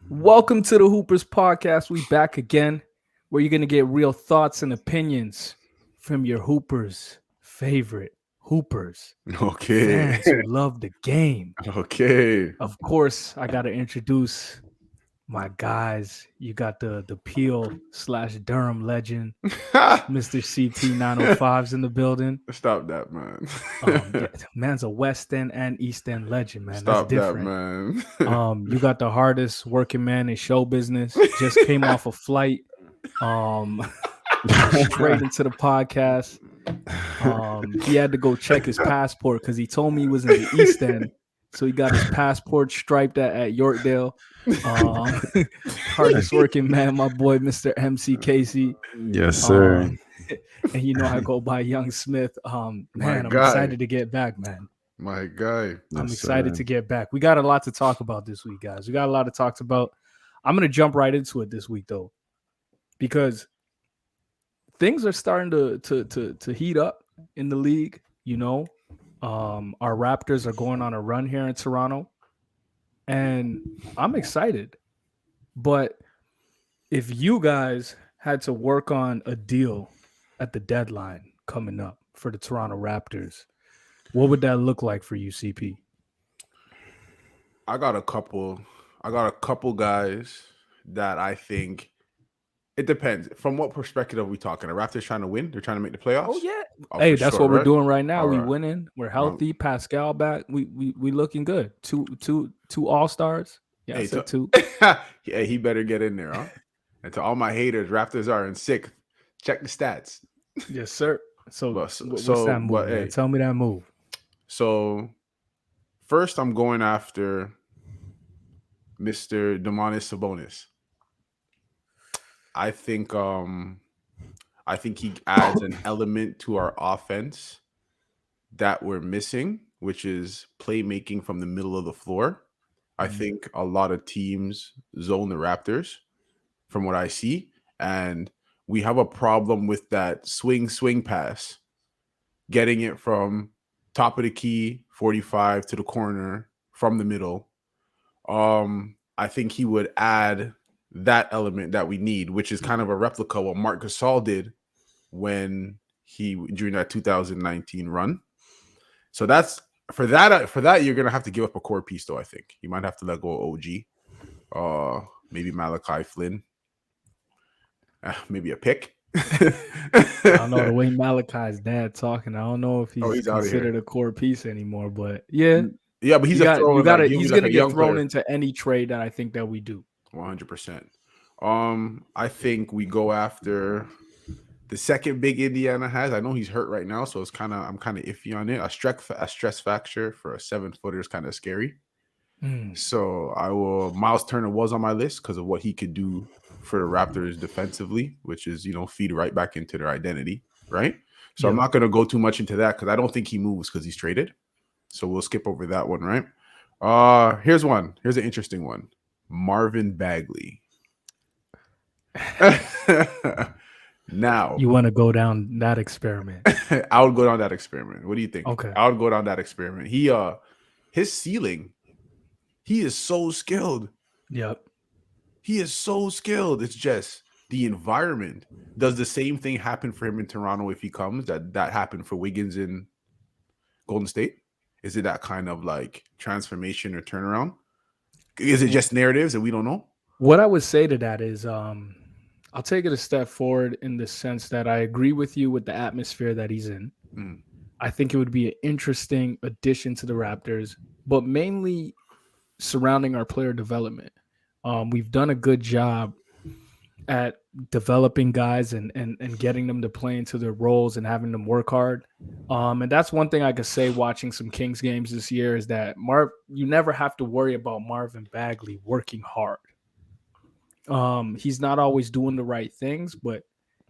Welcome to the Hoopers Podcast. We back again, where you're gonna get real thoughts and opinions from your Hoopers' favorite Hoopers, Okay. fans who love the game. Okay. Of course, I gotta introduce my guys. You got the Peel/Durham legend, Mr. CP 905's in the building. Stop that, man. Yeah, man's a West End and East End legend, man. That's Stop that, different. man. You got the hardest working man in show business. Just came off a flight, um, straight into the podcast. He had to go check his passport because he told me he was in the East End, so he got his passport striped at Yorkdale. Hardest working man, my boy, Mr. MC Casey. Yes, sir. And you know I go by Young Smith. Man, I'm guy. excited to get back, man. My guy. I'm Yes, excited sir. to get back. We got a lot to talk about this week, guys. We got a lot to talk about. I'm going to jump right into it this week, though, because things are starting to heat up in the league. You know, our Raptors are going on a run here in Toronto, and I'm excited. But if you guys had to work on a deal at the deadline coming up for the Toronto Raptors, what would that look like for you, CP? I got a couple guys that I think it depends. From what perspective are we talking? The Raptors trying to win? They're trying to make the playoffs? Oh yeah. Oh, Hey, for that's sure, what we're right? doing right now. All We right. winning. We're healthy. Pascal back. We looking good. Two all-stars. Yeah, I Hey, said two. yeah, he better get in there, huh? And to all my haters, Raptors are in sixth. Check the stats. Yes, sir. So, But what's that move, man? hey, Tell me that move. so first I'm going after Mr. Domantas Sabonis. I think he adds an element to our offense that we're missing, which is playmaking from the middle of the floor. I think a lot of teams zone the Raptors from what I see, and we have a problem with that swing pass, getting it from top of the key 45 to the corner from the middle. I think he would add that element that we need, which is kind of a replica of what Marc Gasol did when during that 2019 run. So that's for that you're gonna have to give up a core piece, though. I think you might have to let go of OG, maybe Malachi Flynn, maybe a pick. I don't know the way Malachi's dad talking. I don't know if he's He's outta considered here. a core piece anymore. But yeah, Yeah, but he's you a throw. got Like, he's like gonna a get young thrown player. into any trade that I think that we do. 100%. I think we go after the second big Indiana has. I know he's hurt right now, so I'm kind of iffy on it. A stress fracture for a 7-footer is kind of scary. So Miles Turner was on my list because of what he could do for the Raptors defensively, which is, feed right back into their identity, right? So I'm not going to go too much into that because I don't think he moves because he's traded. So we'll skip over that one, right? Here's one. Here's an interesting one. Marvin Bagley. Now, You want to go down that experiment? I would go down that experiment. What do you think? Okay. I would go down that experiment. His ceiling, he is so skilled. Yep. He is so skilled. It's just the environment. Does the same thing happen for him in Toronto if he comes that happened for Wiggins in Golden State? Is it that kind of like transformation or turnaround? Is it just narratives and we don't know? What I would say to that is, I'll take it a step forward in the sense that I agree with you with the atmosphere that he's in. I think it would be an interesting addition to the Raptors, but mainly surrounding our player development. We've done a good job at developing guys and getting them to play into their roles and having them work hard. And that's one thing I could say watching some Kings games this year is that you never have to worry about Marvin Bagley working hard. He's not always doing the right things, but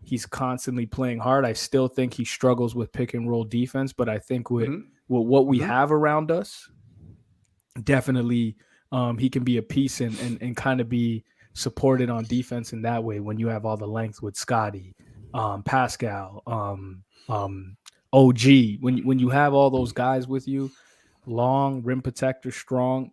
he's constantly playing hard. I still think he struggles with pick and roll defense, but I think with what we have around us, definitely he can be a piece and kind of be supported on defense in that way when you have all the length with Scotty, Pascal, OG. When you have all those guys with you, long rim protector, strong,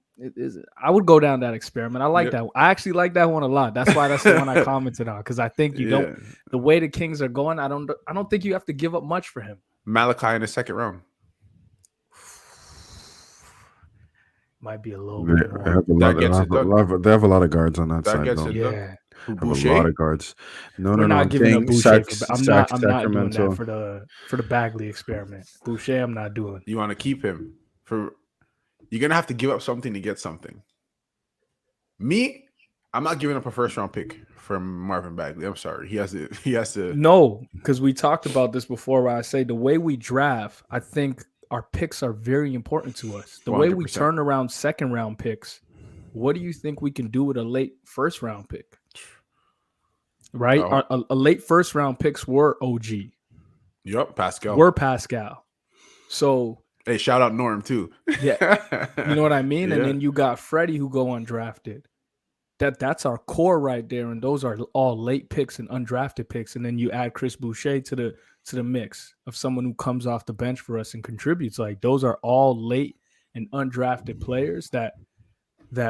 I would go down that experiment. I like Yep. that. I actually like that one a lot. That's why that's the one I commented on because I think you don't. Yeah. The way the Kings are going, I don't think you have to give up much for him. Malachi in the second round. Might be a little They bit have more. a lot. That gets it done. They have a lot of guards on that That side, gets though. it done. Yeah, Who, Have a lot Boucher? of guards. No, we're no, no. not I'm giving up saying Boucher for. I'm not doing that Sacramento. for the Bagley experiment. Boucher, I'm not doing. You want to keep him for? You're gonna have to give up something to get something. Me, I'm not giving up a first round pick from Marvin Bagley. I'm sorry. He has to. He has to. No, because we talked about this before. Where I say the way we draft, I think our picks are very important to us. The way we 100%. turn around second round picks. What do you think we can do with a late first round pick? Right, a late first round picks were OG. Yep, Pascal. Were Pascal. So hey, shout out Norm too. Yeah, you know what I mean. Yeah. And then you got Freddie who go undrafted. That's our core right there, and those are all late picks and undrafted picks. And then you add Chris Boucher to the mix of someone who comes off the bench for us and contributes. Like those are all late and undrafted players that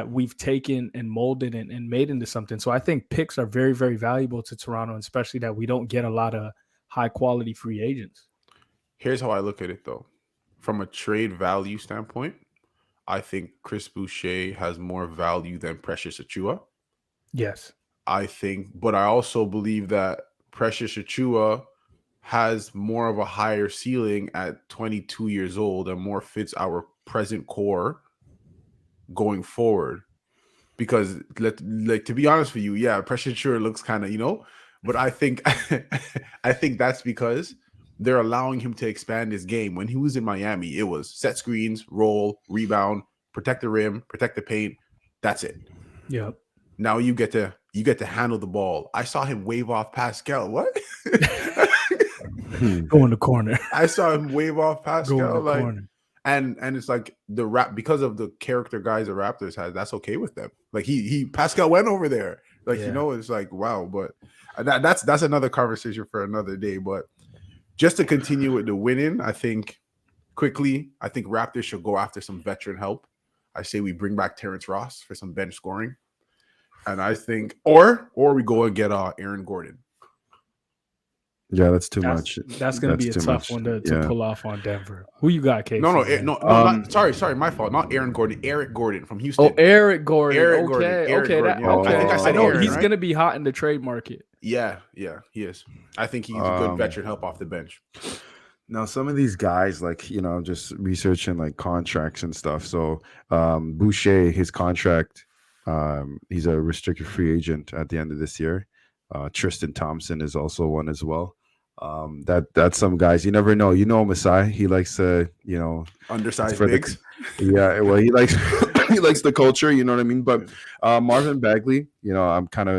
we've taken and molded and made into something. So I think picks are very, very valuable to Toronto, and especially that we don't get a lot of high quality free agents. Here's how I look at it though. From a trade value standpoint, I think Chris Boucher has more value than Precious Achiuwa. Yes. But I also believe that Precious Achiuwa has more of a higher ceiling at 22 years old and more fits our present core going forward. Because to be honest with you, yeah, Precious Achiuwa looks kind of, but I think I think that's because they're allowing him to expand his game. When he was in Miami, it was set screens, roll, rebound, protect the rim, protect the paint. That's it. Yep. Now you get to handle the ball. I saw him wave off Pascal. What? Go in the corner. I saw him wave off Pascal. Go in the corner. And it's like because of the character guys the Raptors has, that's okay with them. Like he Pascal went over there. Like, it's like, wow. But that's another conversation for another day. But just to continue with the winning, I think Raptors should go after some veteran help. I say we bring back Terrence Ross for some bench scoring. And I think, or we go and get Aaron Gordon. Yeah, that's too much. That's going to be a tough one to pull off on Denver. Who you got, Casey? No. Sorry, my fault. Not Aaron Gordon. Eric Gordon from Houston. Oh, Eric Gordon. Eric okay. Gordon. Okay. I think I said know Aaron, he's right? going to be hot in the trade market. Yeah, he is. I think he's a good veteran help off the bench. Now, some of these guys, like, just researching like contracts and stuff. So Boucher, his contract, he's a restricted free agent at the end of this year. Tristan Thompson is also one as well. That's some guys you never know. Masai, he likes to, undersized bigs. Yeah, well, he likes he likes the culture, you know what I mean? But Marvin Bagley, I'm kind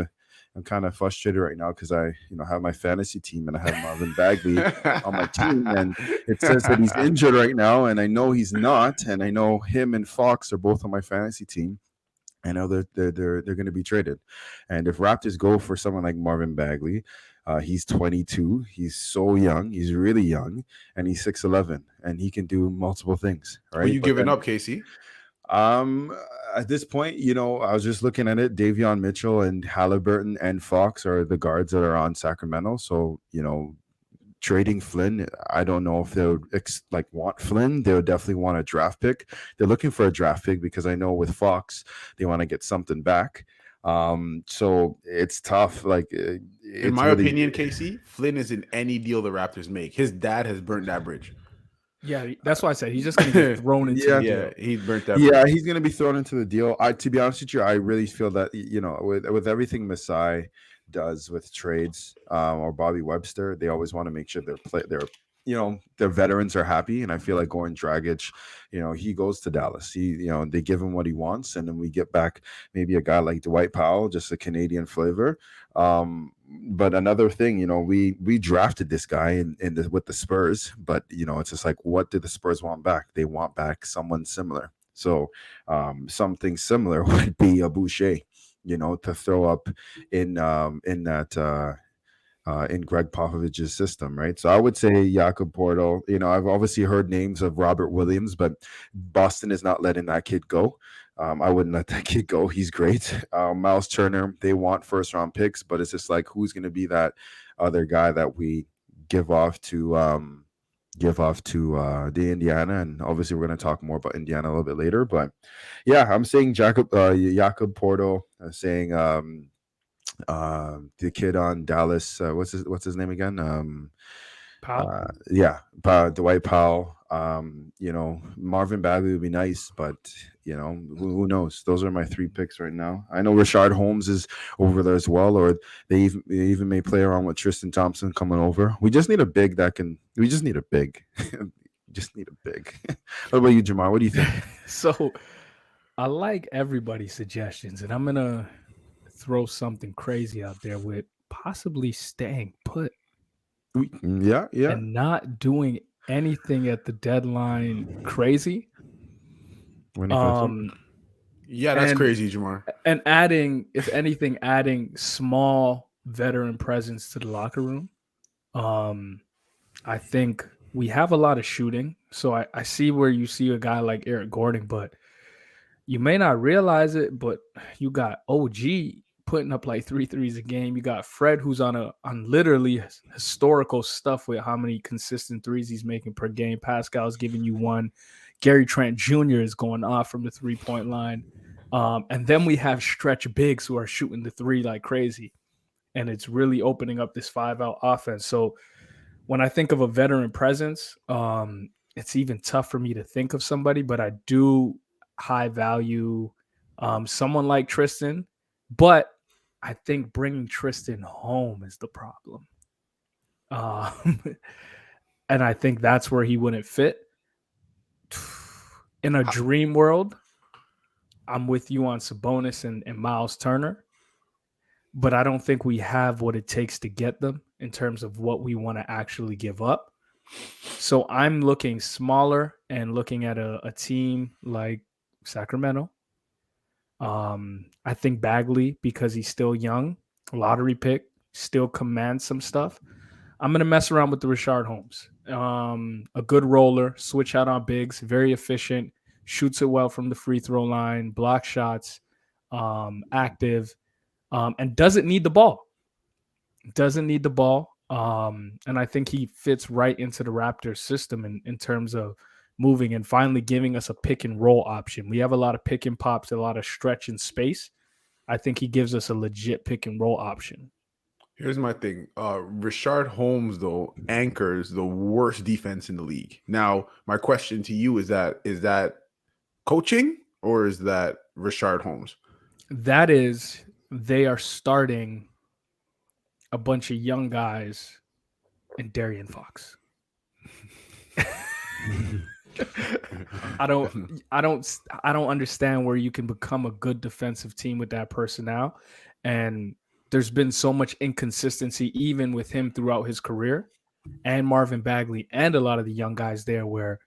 of frustrated right now because I have my fantasy team and I have Marvin Bagley on my team, and it says that he's injured right now, and I know he's not, and I know him and Fox are both on my fantasy team. I know they're going to be traded, and if Raptors go for someone like Marvin Bagley, he's 22. He's so young. He's really young, and he's 6'11", and he can do multiple things. Right? Are you giving up, Casey? At this point, I was just looking at it. Davion Mitchell and Halliburton and Fox are the guards that are on Sacramento. So, trading Flynn, I don't know if they would want Flynn. They would definitely want a draft pick. They're looking for a draft pick because I know with Fox, they want to get something back. So it's tough. Like, in my opinion, Casey, Flynn is in any deal the Raptors make. His dad has burnt that bridge. Yeah, that's why I said he's just going to get thrown into the deal. He burnt that. Yeah, he's going to be thrown into the deal. To be honest with you, I really feel that with everything Masai does with trades, or Bobby Webster, they always want to make sure their veterans are happy. And I feel like Goran Dragic, he goes to Dallas. They give him what he wants, and then we get back maybe a guy like Dwight Powell, just a Canadian flavor. But another thing, we drafted this guy with the Spurs, but it's just like, what do the Spurs want back? They want back someone similar. So something similar would be a Boucher, to throw up in that. In Greg Popovich's system, right? So I would say Jakob Poeltl. I've obviously heard names of Robert Williams, but Boston is not letting that kid go. I wouldn't let that kid go. He's great. Miles Turner, they want first round picks, but it's just like, who's going to be that other guy that we give off to the Indiana? And obviously we're going to talk more about Indiana a little bit later. But yeah, I'm saying Jakob Porto, saying the kid on Dallas. What's his name again? Powell? Dwight Powell. Marvin Bagley would be nice, but who knows? Those are my 3 picks right now. I know Rashard Holmes is over there as well, or they even may play around with Tristan Thompson coming over. We just need a big We just need a big. Just need a big. What about you, Jamar? What do you think? So I like everybody's suggestions, and I'm gonna throw something crazy out there with possibly staying put. Yeah. And not doing anything at the deadline crazy. Yeah, that's crazy, Jamar. And if anything, adding small veteran presence to the locker room. I think we have a lot of shooting. So I see where you see a guy like Eric Gordon, but you may not realize it, but you got OG putting up like 3 threes a game. You got Fred, who's on literally historical stuff with how many consistent threes he's making per game. Pascal's giving you 1. Gary Trent Jr. is going off from the 3-point line. And then we have stretch bigs who are shooting the 3 like crazy. And it's really opening up this 5-out offense. So when I think of a veteran presence, it's even tough for me to think of somebody, but I do high value someone like Tristan. But I think bringing Tristan home is the problem. And I think that's where he wouldn't fit. In a dream world, I'm with you on Sabonis and Miles Turner. But I don't think we have what it takes to get them in terms of what we want to actually give up. So I'm looking smaller and looking at a team like Sacramento. I think Bagley, because he's still young, lottery pick, still commands some stuff. I'm going to mess around with the Rashard Holmes. A good roller, switch out on bigs, very efficient, shoots it well from the free throw line, block shots, active, and doesn't need the ball. And I think he fits right into the Raptors system in terms of moving and finally giving us a pick and roll option. We have a lot of pick and pops, a lot of stretch in space. I think he gives us a legit pick and roll option. Here's my thing. Rashard Holmes, though, anchors the worst defense in the league. Now, my question to you is that coaching or is that Rashard Holmes? That is, they are starting a bunch of young guys and Darian Fox. I don't understand where you can become a good defensive team with that personnel. And there's been so much inconsistency even with him throughout his career, and Marvin Bagley and a lot of the young guys there where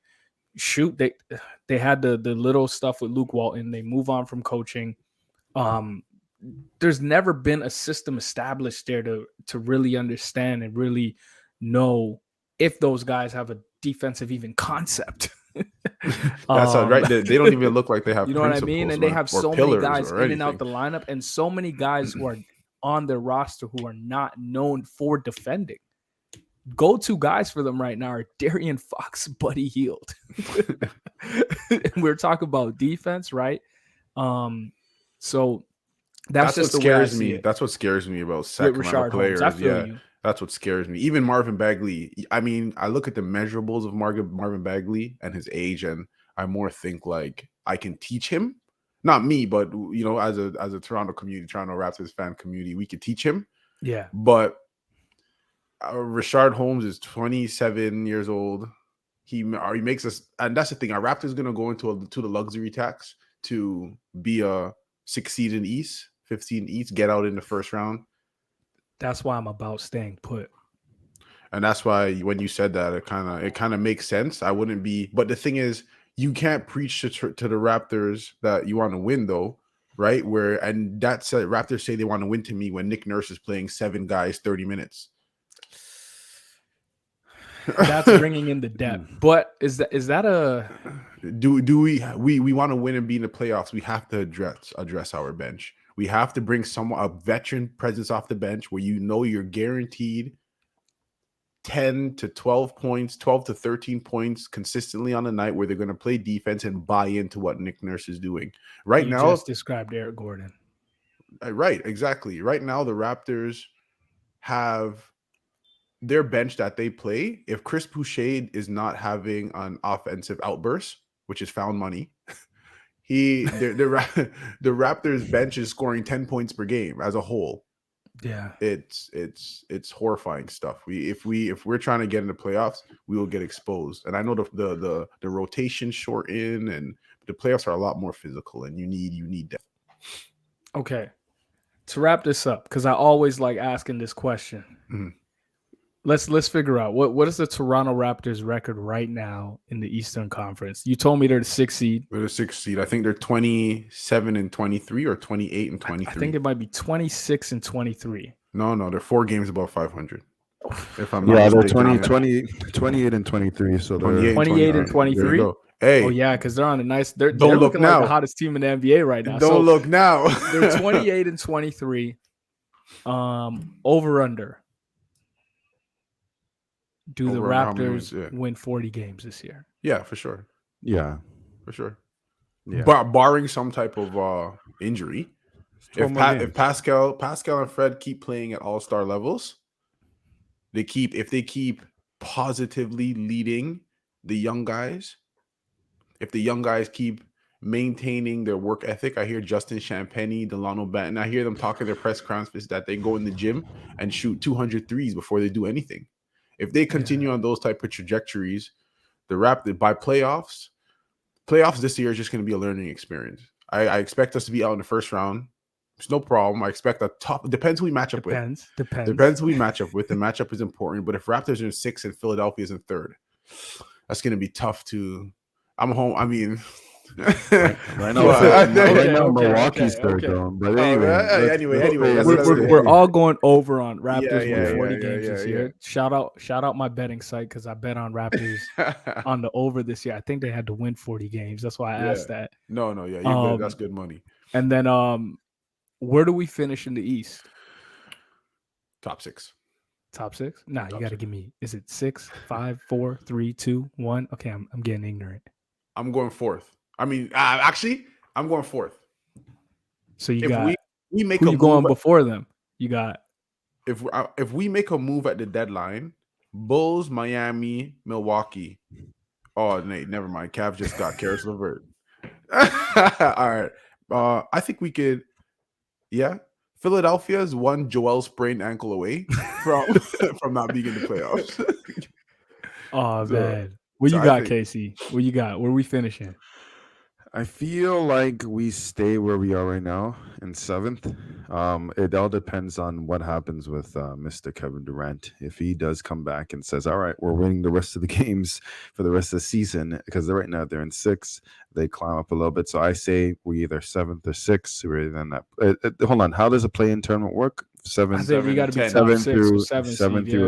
they had the little stuff with Luke Walton. They move on from coaching. There's never been a system established there to really understand and really know if those guys have a defensive even concept. That's right. They don't even look like they have. You know what I mean? And they have so many guys in and out the lineup, and so many guys who are on their roster who are not known for defending. Go-to guys for them right now are Darian Fox, Buddy Hield. And we're talking about defense, right? So that's just what scares me. That's what scares me about Sacramento players. That's what scares me. Even Marvin Bagley. I mean, I look at the measurables of Marvin Bagley and his age, and I more think like I can teach him. Not me, but as a Toronto Raptors fan community, we could teach him. Yeah. But Rashard Holmes is 27 years old. He makes us, and that's the thing. Our Raptors going to go into the luxury tax to be a 6 seed in East, 15 East, get out in the first round. That's why I'm about staying put. And that's why when you said that, it kind of makes sense. I wouldn't be, but the thing is, you can't preach to the Raptors that you want to win, though, right? And that's Raptors say they want to win to me when Nick Nurse is playing 7 guys 30 minutes. That's bringing in the depth. But is that a do we want to win and be in the playoffs? We have to address our bench. We have to bring a veteran presence off the bench where you're guaranteed 10 to 12 points, 12 to 13 points consistently on the night, where they're going to play defense and buy into what Nick Nurse is doing. Right you now, just described Eric Gordon. Right, exactly. Right now, the Raptors have their bench that they play. If Chris Boucher is not having an offensive outburst, which is found money, the Raptors bench is scoring 10 points per game as a whole. Yeah, it's horrifying stuff. If we're trying to get in the playoffs, we will get exposed. And I know the rotation shorten, and the playoffs are a lot more physical, and you need depth. Okay, to wrap this up, because I always like asking this question. Mm-hmm. Let's figure out what is the Toronto Raptors record right now in the Eastern Conference. You told me they're the 6th seed. They're the 6th seed. I think they're 27-23 or 28-23. I think it might be 26-23. No, they're 4 games above 500. If I'm not they're mistaken. 28-23. So they're 28-23. Hey, oh yeah, because they're on a nice. They're look looking now. like the hottest team in the NBA right now. Don't look now. They're 28-23. Over under. Do the Raptors win 40 games this year? Yeah, for sure. Yeah, for sure. Yeah, barring some type of injury. If Pascal and Fred keep playing at all-star levels, if they keep positively leading the young guys, if the young guys keep maintaining their work ethic. I hear Justin Champagnie, Delano Banton, I hear them talking their press conference that they go in the gym and shoot 200 threes before they do anything. If they continue on those type of trajectories, the Raptors by playoffs this year is just going to be a learning experience. I expect us to be out in the first round. It's no problem. I expect a tough. Depends who we match up with. Depends who we match up with. The matchup is important. But if Raptors are in 6th and Philadelphia is in 3rd, that's going to be tough to. I'm home. I mean. Right now, Milwaukee's 3rd, though. But anyway, we're all going over on Raptors win 40 games this year. Shout out my betting site, because I bet on Raptors on the over this year. I think they had to win 40 games. That's why I asked that. No, you're good. That's good money. And then, where do we finish in the East? Top 6. Top 6? Nah, you got to give me. Is it 6, 5, 4, 3, 2, 1? Okay, I'm getting ignorant. I'm going 4th. I mean, actually, I'm going 4th. So you got we make who a you going move before them? You got if we make a move at the deadline, Bulls, Miami, Milwaukee. Oh, never mind. Cavs just got Karis LeVert. All right. I think we could. Yeah, Philadelphia is one Joel sprained ankle away from not being in the playoffs. Oh man, what you got, Casey? What you got? Where are we finishing? I feel like we stay where we are right now in 7th. It all depends on what happens with Mr. Kevin Durant. If he does come back and says, all right, we're winning the rest of the games for the rest of the season, because right now they're in 6th, they climb up a little bit. So I say we either 7th or 6th rather than that. Hold on. How does a play-in tournament work? 7 through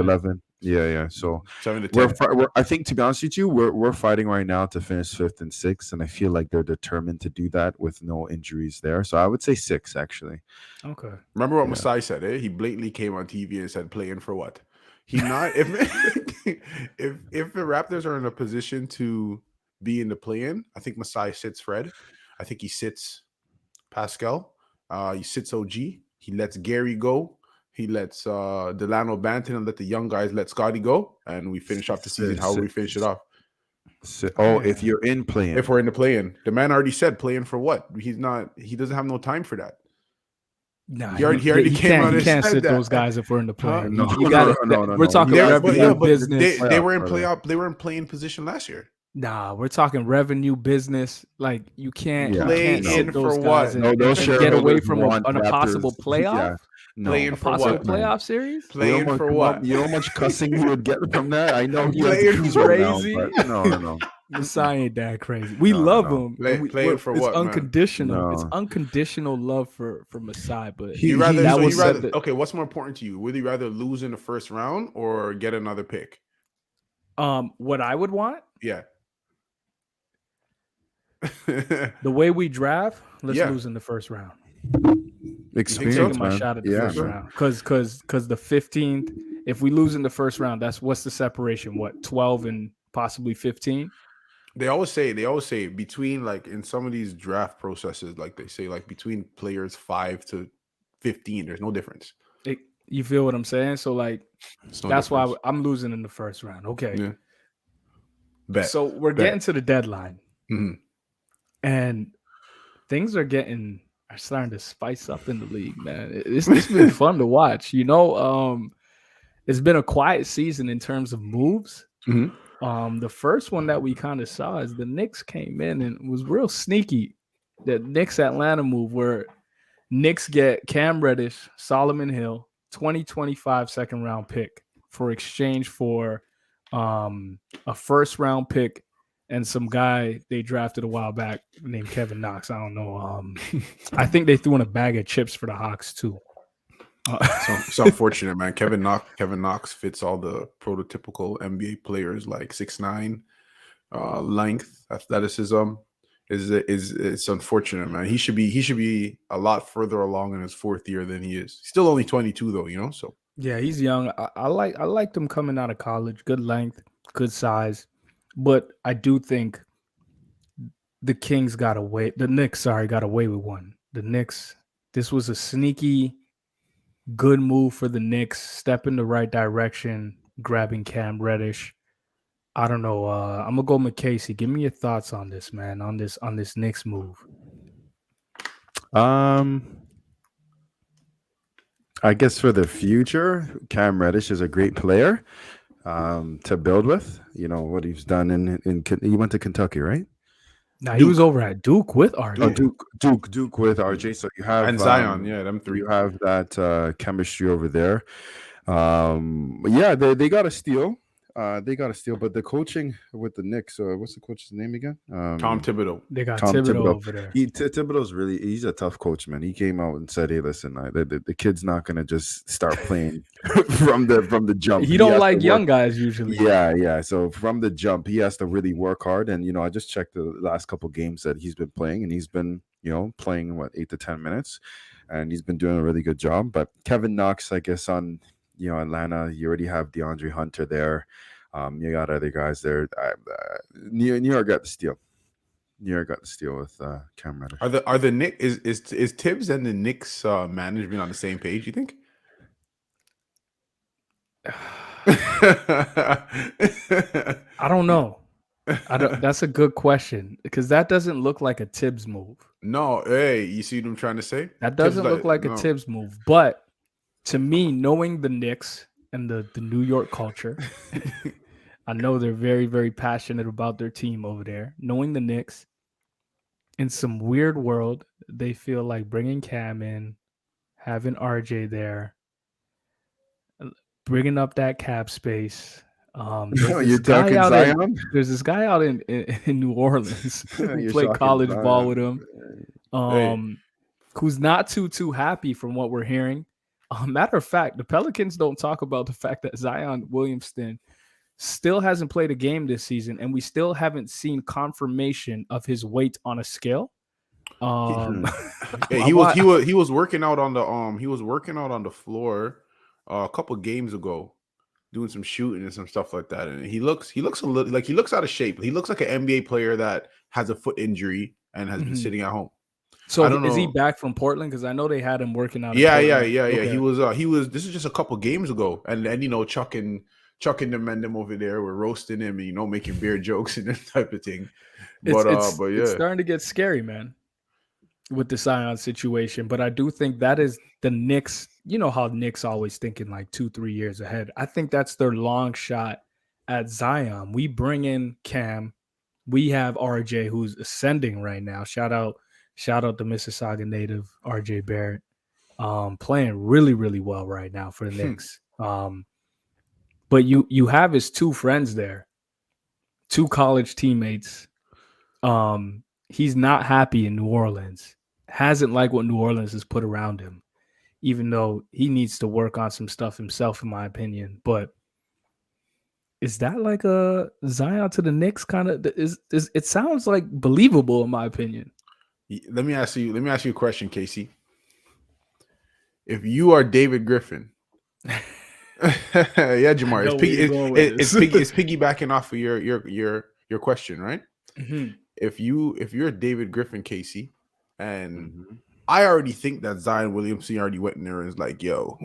11. Yeah. So 7 to 10. I think, to be honest with you, we're fighting right now to finish 5th and 6th, and I feel like they're determined to do that with no injuries there. So I would say 6, actually. Okay. Remember what Masai said? He blatantly came on TV and said, "Play in for what?" If the Raptors are in a position to be in the play-in, I think Masai sits Fred. I think he sits Pascal. He sits OG. He lets Gary go. He lets Delano Banton and let the young guys let Scotty go, and we finish off the season how we finish it off. If you're in play-in. If we're in the play-in. The man already said play-in for what? He doesn't have no time for that. Nah, he already came on and can't said sit that. those guys if we're in the play-in. No. We're talking revenue business. They were in playoff. They were in play-in position last year. Nah, we're talking revenue business. Like you can't play in for what? And get away from a possible playoff. Yeah. Playing for possible what? Playoff series? Playing for what? You know how much cussing you would get from that? I know you playing crazy. No. Masai ain't that crazy. We love him. Playing for what? It's unconditional. Man? It's unconditional love for Masai. But okay, what's more important to you? Would you rather lose in the first round or get another pick? What I would want, Yeah. the way we draft, let's Yeah. lose in the first round. think Experience, Taking so? my man. shot at the Yeah, first man. round, because the 15th, if we lose in the first round, that's what's the separation? What, 12 and possibly 15? They always say between, like, in some of these draft processes, like they say, like between players 5 to 15, there's no difference. You feel what I'm saying? So like, It's no that's difference. why I'm losing in the first round. Okay. Yeah. Bet. So we're getting to the deadline, Mhm. and things are starting to spice up in the league, man. It's been fun to watch. It's been a quiet season in terms of moves. Mhm. The first one that we kind of saw is the Knicks came in and was real sneaky. The Knicks Atlanta move, where Knicks get Cam Reddish, Solomon Hill, 2025 second round pick for exchange for a first round pick and some guy they drafted a while back named Kevin Knox. I don't know. I think they threw in a bag of chips for the Hawks too. So it's unfortunate, man. Kevin Knox fits all the prototypical NBA players, like 6'9", length, athleticism. It's unfortunate, man. He should be a lot further along in his fourth year than he is. He's still only 22 though, you know. So yeah, he's young. I liked him coming out of college. Good length, good size, but I do think the Knicks got away with one. The Knicks. This was a sneaky good move for the Knicks. Step in the right direction, grabbing Cam Reddish. I don't know. I'm gonna go McCasey. Give me your thoughts on this, man. On this Knicks move. I guess for the future, Cam Reddish is a great player to build with. You know what he's done in he went to Kentucky, right? Now he was over at Duke with RJ. Oh, Duke with RJ. So you have and Zion, yeah, them three. You have that chemistry over there. Yeah, they got a steal. They got a steal, but the coaching with the Knicks. What's the coach's name again? Tom Thibodeau. They got Tom Thibodeau over there. Thibodeau's he's a tough coach, man. He came out and said, "Hey, listen, the kid's not gonna just start playing from the jump. He don't like young guys usually." Yeah. So from the jump, he has to really work hard. And I just checked the last couple games that he's been playing, and he's been playing 8 to 10 minutes, and he's been doing a really good job. But Kevin Knox, I guess on Atlanta, you already have DeAndre Hunter there. You got other guys there. New York got the steal. New York got the steal with Cam Reddish. Are the Knicks is Tibbs and the Knicks management on the same page? You think? I don't know. That's a good question, because that doesn't look like a Tibbs move. No, hey, you see what I'm trying to say? That doesn't look like a Tibbs move. But to me, knowing the Knicks and the New York culture, I know they're very, very passionate about their team over there. Knowing the Knicks, in some weird world, they feel like bringing Cam in, having RJ there, bringing up that cap space. You're talking Zion? There's this guy out in New Orleans who played college ball with him, who's not too happy from what we're hearing. Matter of fact, the Pelicans don't talk about the fact that Zion Williamson still hasn't played a game this season, and we still haven't seen confirmation of his weight on a scale. He was working out on the floor a couple games ago, doing some shooting and some stuff like that, and he looks a little like he looks out of shape. He looks like an NBA player that has a foot injury and has been sitting at home. So is he back from Portland? Because I know they had him working out. Yeah. Okay. He was. This is just a couple games ago, and chucking them over there. We're roasting him, and making beer jokes and that type of thing. But yeah, it's starting to get scary, man, with the Zion situation. But I do think that is the Knicks. You know how Knicks always thinking like 2-3 years ahead. I think that's their long shot at Zion. We bring in Cam. We have RJ, who's ascending right now. Shout out the Mississauga native RJ Barrett, playing really, really well right now for the Knicks. But you have his two friends there, two college teammates. He's not happy in New Orleans. Hasn't liked what New Orleans has put around him, even though he needs to work on some stuff himself, in my opinion. But Is that like a Zion to the Knicks kind of? Is it sounds like believable in my opinion. Let me ask you a question, Casey. If you are David Griffin, yeah, Jamar, it's piggybacking off of your question, right? Mm-hmm. If you're David Griffin, Casey, and I already think that Zion Williamson already went in there and is like, yo,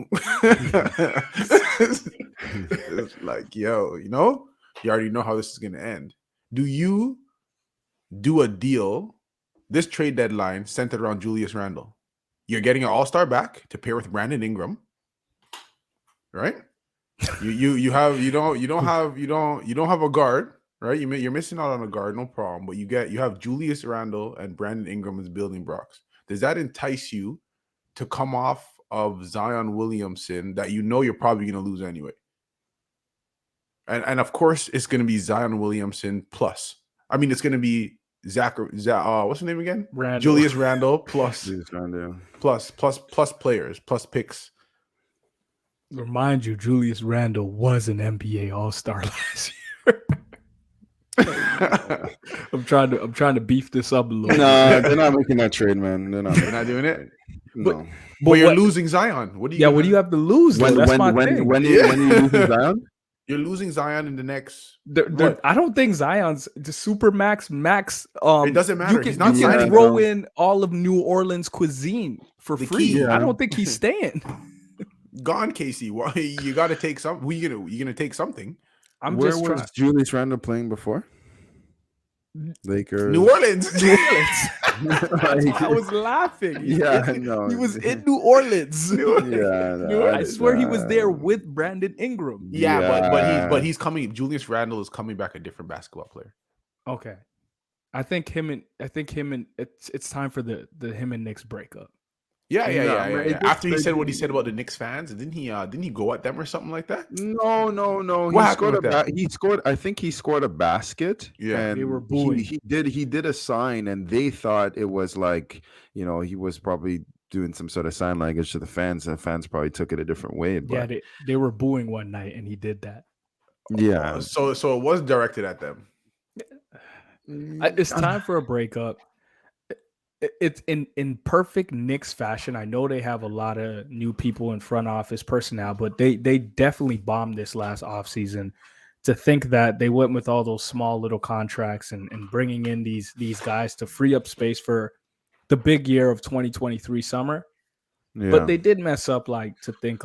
it's like, yo, you already know how this is gonna end. Do you do a deal this trade deadline centered around Julius Randle? You're getting an all-star back to pair with Brandon Ingram, right? You don't have a guard, right? You're missing out on a guard, no problem. But you have Julius Randle and Brandon Ingram as building blocks. Does that entice you to come off of Zion Williamson that you're probably going to lose anyway? And of course, it's going to be Zion Williamson plus. I mean, it's going to be what's his name again? Randle. Julius Randle plus Julius Randle. plus players plus picks. Remind you, Julius Randle was an NBA All-Star last year. I'm trying to beef this up a little. No, they're not making that trade, man. They're not doing it. No. But you're losing Zion. What do you? What do you have to lose? When you losing Zion? You're losing Zion in the next. I don't think Zion's the super max. It doesn't matter. He's not signing. You can throw in all of New Orleans cuisine for free. Yeah. I don't think he's staying. Gone, Casey. Well, you got to take some. You gonna take something. Where was Julius Randle playing before? Lakers. New Orleans. I was laughing. He was in New Orleans. I swear he was there with Brandon Ingram. But he's coming. Julius Randle is coming back a different basketball player. Okay, I think him and it's time for the him and Knicks breakup. Yeah. After he said what he said about the Knicks fans, didn't he go at them or something like that? No. He scored. I think he scored a basket. Yeah, and they were booing. He did a sign, and they thought it was like he was probably doing some sort of sign language to the fans. The fans probably took it a different way. But they were booing one night, and he did that. Yeah. So it was directed at them. It's time for a breakup. It's in perfect Knicks fashion. I know they have a lot of new people in front office personnel, but they definitely bombed this last offseason. To think that they went with all those small little contracts and bringing in these guys to free up space for the big year of 2023 summer. Yeah. But they did mess up, to think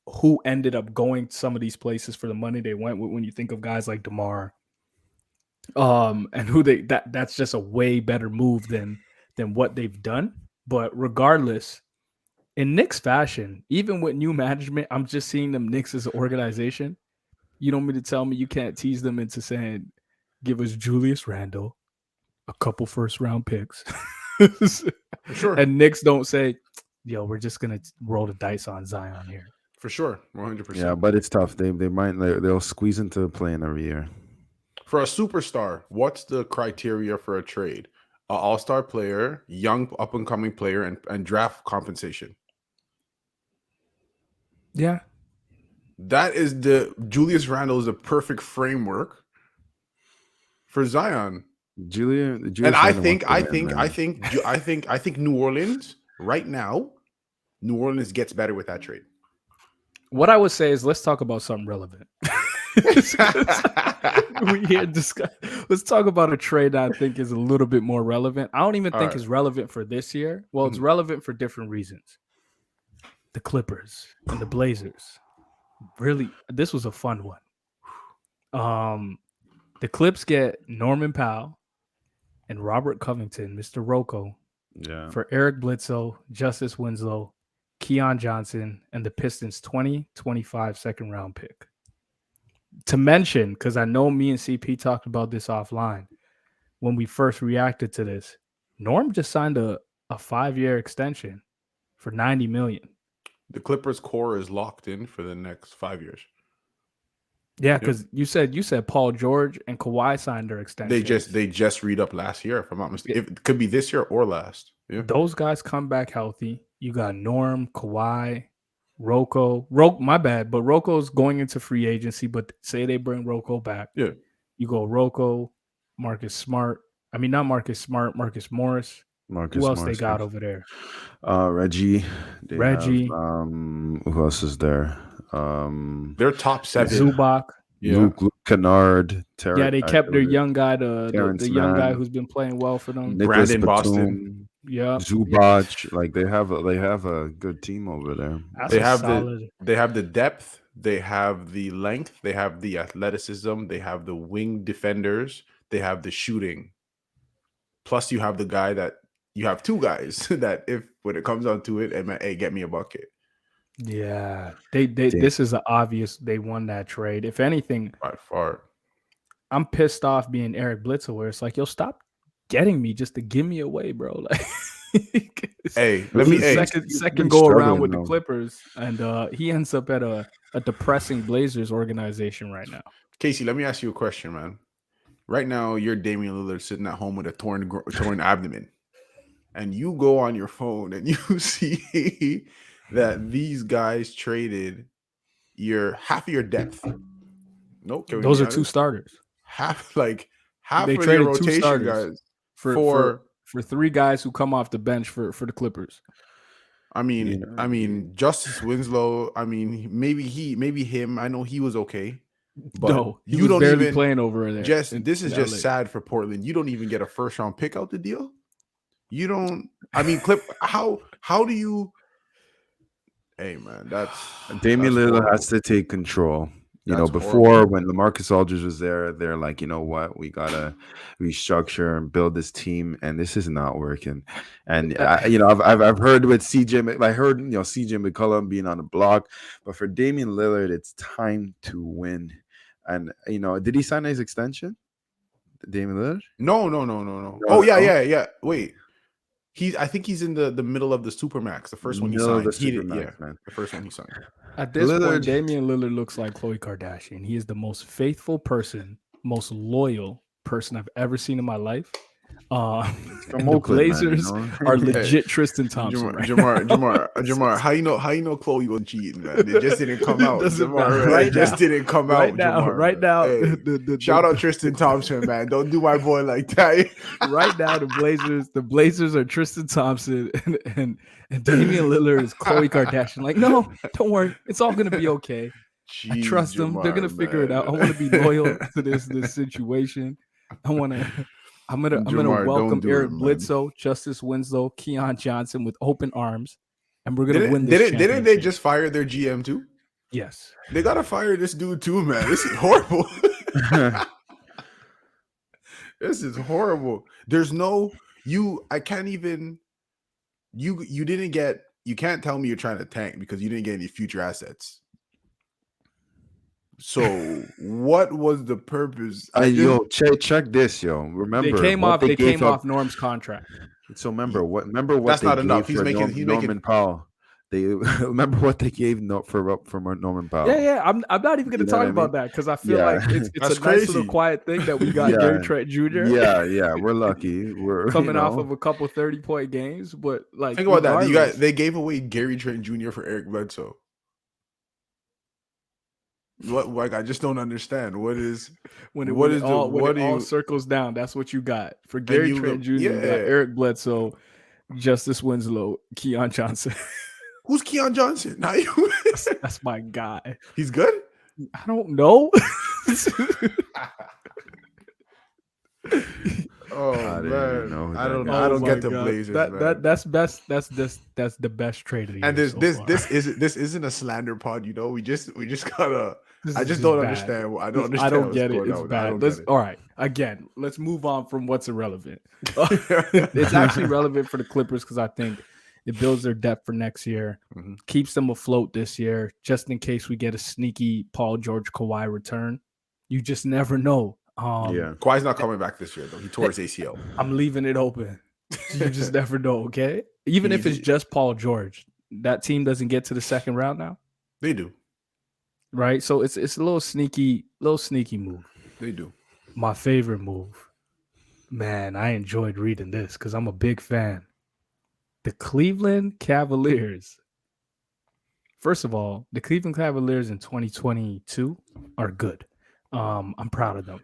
who ended up going to some of these places for the money they went with when you think of guys like DeMar. And who that's just a way better move than what they've done. But regardless, in Knicks fashion, even with new management, I'm just seeing them Knicks as an organization. You don't mean to tell me you can't tease them into saying, give us Julius Randle, a couple first round picks. For sure. And Knicks don't say, yo, we're just gonna roll the dice on Zion here. For sure. 100%. Yeah, but it's tough. They'll squeeze into playing every year. For a superstar, what's the criteria for a trade? An all-star player, young up-and-coming player, and draft compensation. Yeah. That is Julius Randle is the perfect framework for Zion. Julius and I think New Orleans right now, New Orleans gets better with that trade. What I would say is let's talk about something relevant. Let's talk about a trade that I think is a little bit more relevant. I don't even think it's relevant for this year. Well, it's relevant for different reasons. The Clippers and the Blazers. Really, this was a fun one. The Clips get Norman Powell and Robert Covington, Mr. Rocco, for Eric Bledsoe, Justice Winslow, Keon Johnson, and the Pistons 2025 second round pick. To mention, because I know me and CP talked about this offline when we first reacted to this, Norm just signed a 5-year extension for $90 million. The Clippers core is locked in for the next 5 years. Yeah, because you said Paul George and Kawhi signed their extension. They just read up last year, if I'm not mistaken. It could be this year or last. Yeah. Those guys come back healthy. You got Norm, Kawhi, My bad, but Rocco's going into free agency. But say they bring Rocco back, Yeah. you go Rocco, Marcus Smart. I mean, not Marcus Smart, Marcus Morris. Who else they got over there? Reggie. They Reggie. have, who else is there? They're top 7. Zubac. Yeah. Luke Kennard. Yeah, they kept their young guy, the young guy who's been playing well for them. Nicholas Brandon Batum, Boston. Yeah, Zubac. Like they have a good team over there. They have the depth, they have the length, they have the athleticism, they have the wing defenders, they have the shooting. Plus, you have the guy that you have 2 guys that if when it comes down to it, hey, get me a bucket. Yeah, they this is obvious they won that trade. If anything, By far, I'm pissed off being Eric Bledsoe, where it's like, yo, stop getting me just to give me away, bro. Like, hey, let me second go around with the Clippers, and he ends up at a depressing Blazers organization right now. Casey, let me ask you a question, man. Right now, you're Damian Lillard sitting at home with a torn abdomen, and you go on your phone and you see that these guys traded half of your depth. Nope, those are 2 starters. Half they of traded your 2 rotation starters guys for 3 guys who come off the bench for the Clippers. I mean, Justice Winslow. I mean, maybe him. I know he was okay, but no, he you was don't barely even playing over there. This is just sad for Portland. You don't even get a first round pick out the deal. You don't. I mean, how do you? Hey man, Damian Lillard has to take control. Before when LaMarcus Aldridge was there, they're like, you know what, we gotta restructure and build this team, and this is not working. And I've heard with CJ, I heard CJ McCollum being on the block, but for Damian Lillard, it's time to win. And did he sign his extension? Damian Lillard? No. Oh yeah. Wait. I think he's in the middle of the Supermax. The first one he signed. The first one he signed. At this point, Damian Lillard looks like Khloe Kardashian. He is the most faithful person, most loyal person I've ever seen in my life. And the Blazers are legit Tristan Thompson. Jamar, how you know Khloe was cheating, man? It just didn't come out. It just didn't come out. Right now, hey, shout out Tristan Thompson, man. Don't do my boy like that. Right now, the Blazers are Tristan Thompson and Damian Lillard is Khloe Kardashian. Like, no, don't worry, it's all gonna be okay. Jeez, I trust them. They're gonna figure it out. I want to be loyal to this situation. I'm gonna welcome Eric Bledsoe, Justice Winslow, Keon Johnson with open arms, and we're gonna win this. Didn't they just fire their GM too? Yes, they gotta fire this dude too, man. This is horrible. This is horrible. There's no I can't even. You didn't get. You can't tell me you're trying to tank because you didn't get any future assets. So what was the purpose? Check this, yo. Remember they came off Norm's contract. So remember what that's not enough. He's Norman Powell. They remember what they gave for Norman Powell. Yeah. I'm not even going to talk about that because I feel like it's a nice little quiet thing that we got Gary Trent Jr. Yeah, we're lucky. We're coming off of a couple 30-point games, but like think about that. They gave away Gary Trent Jr. for Eric Bledsoe. What? Like I just don't understand. What is when it all circles down? That's what you got for Gary Trent Jr. You got Eric Bledsoe, Justice Winslow, Keon Johnson. Who's Keon Johnson? Now that's my guy. He's good. I don't know. Oh man, I don't get the Blazers. That's the best trade of the year. And this isn't a slander pod. We just gotta. I just don't understand. I don't understand. I don't get it. It's bad. All right. Again, let's move on from what's irrelevant. It's actually relevant for the Clippers because I think it builds their depth for next year, keeps them afloat this year, just in case we get a sneaky Paul George Kawhi return. You just never know. Kawhi's not coming back this year though. He tore his ACL. I'm leaving it open. You just never know. Okay, even if it's just Paul George, that team doesn't get to the second round now. They do. Right, so it's a little sneaky move. They do. My favorite move, man. I enjoyed reading this because I'm a big fan. The Cleveland Cavaliers. first of all, the Cleveland Cavaliers in 2022 are good. I'm proud of them.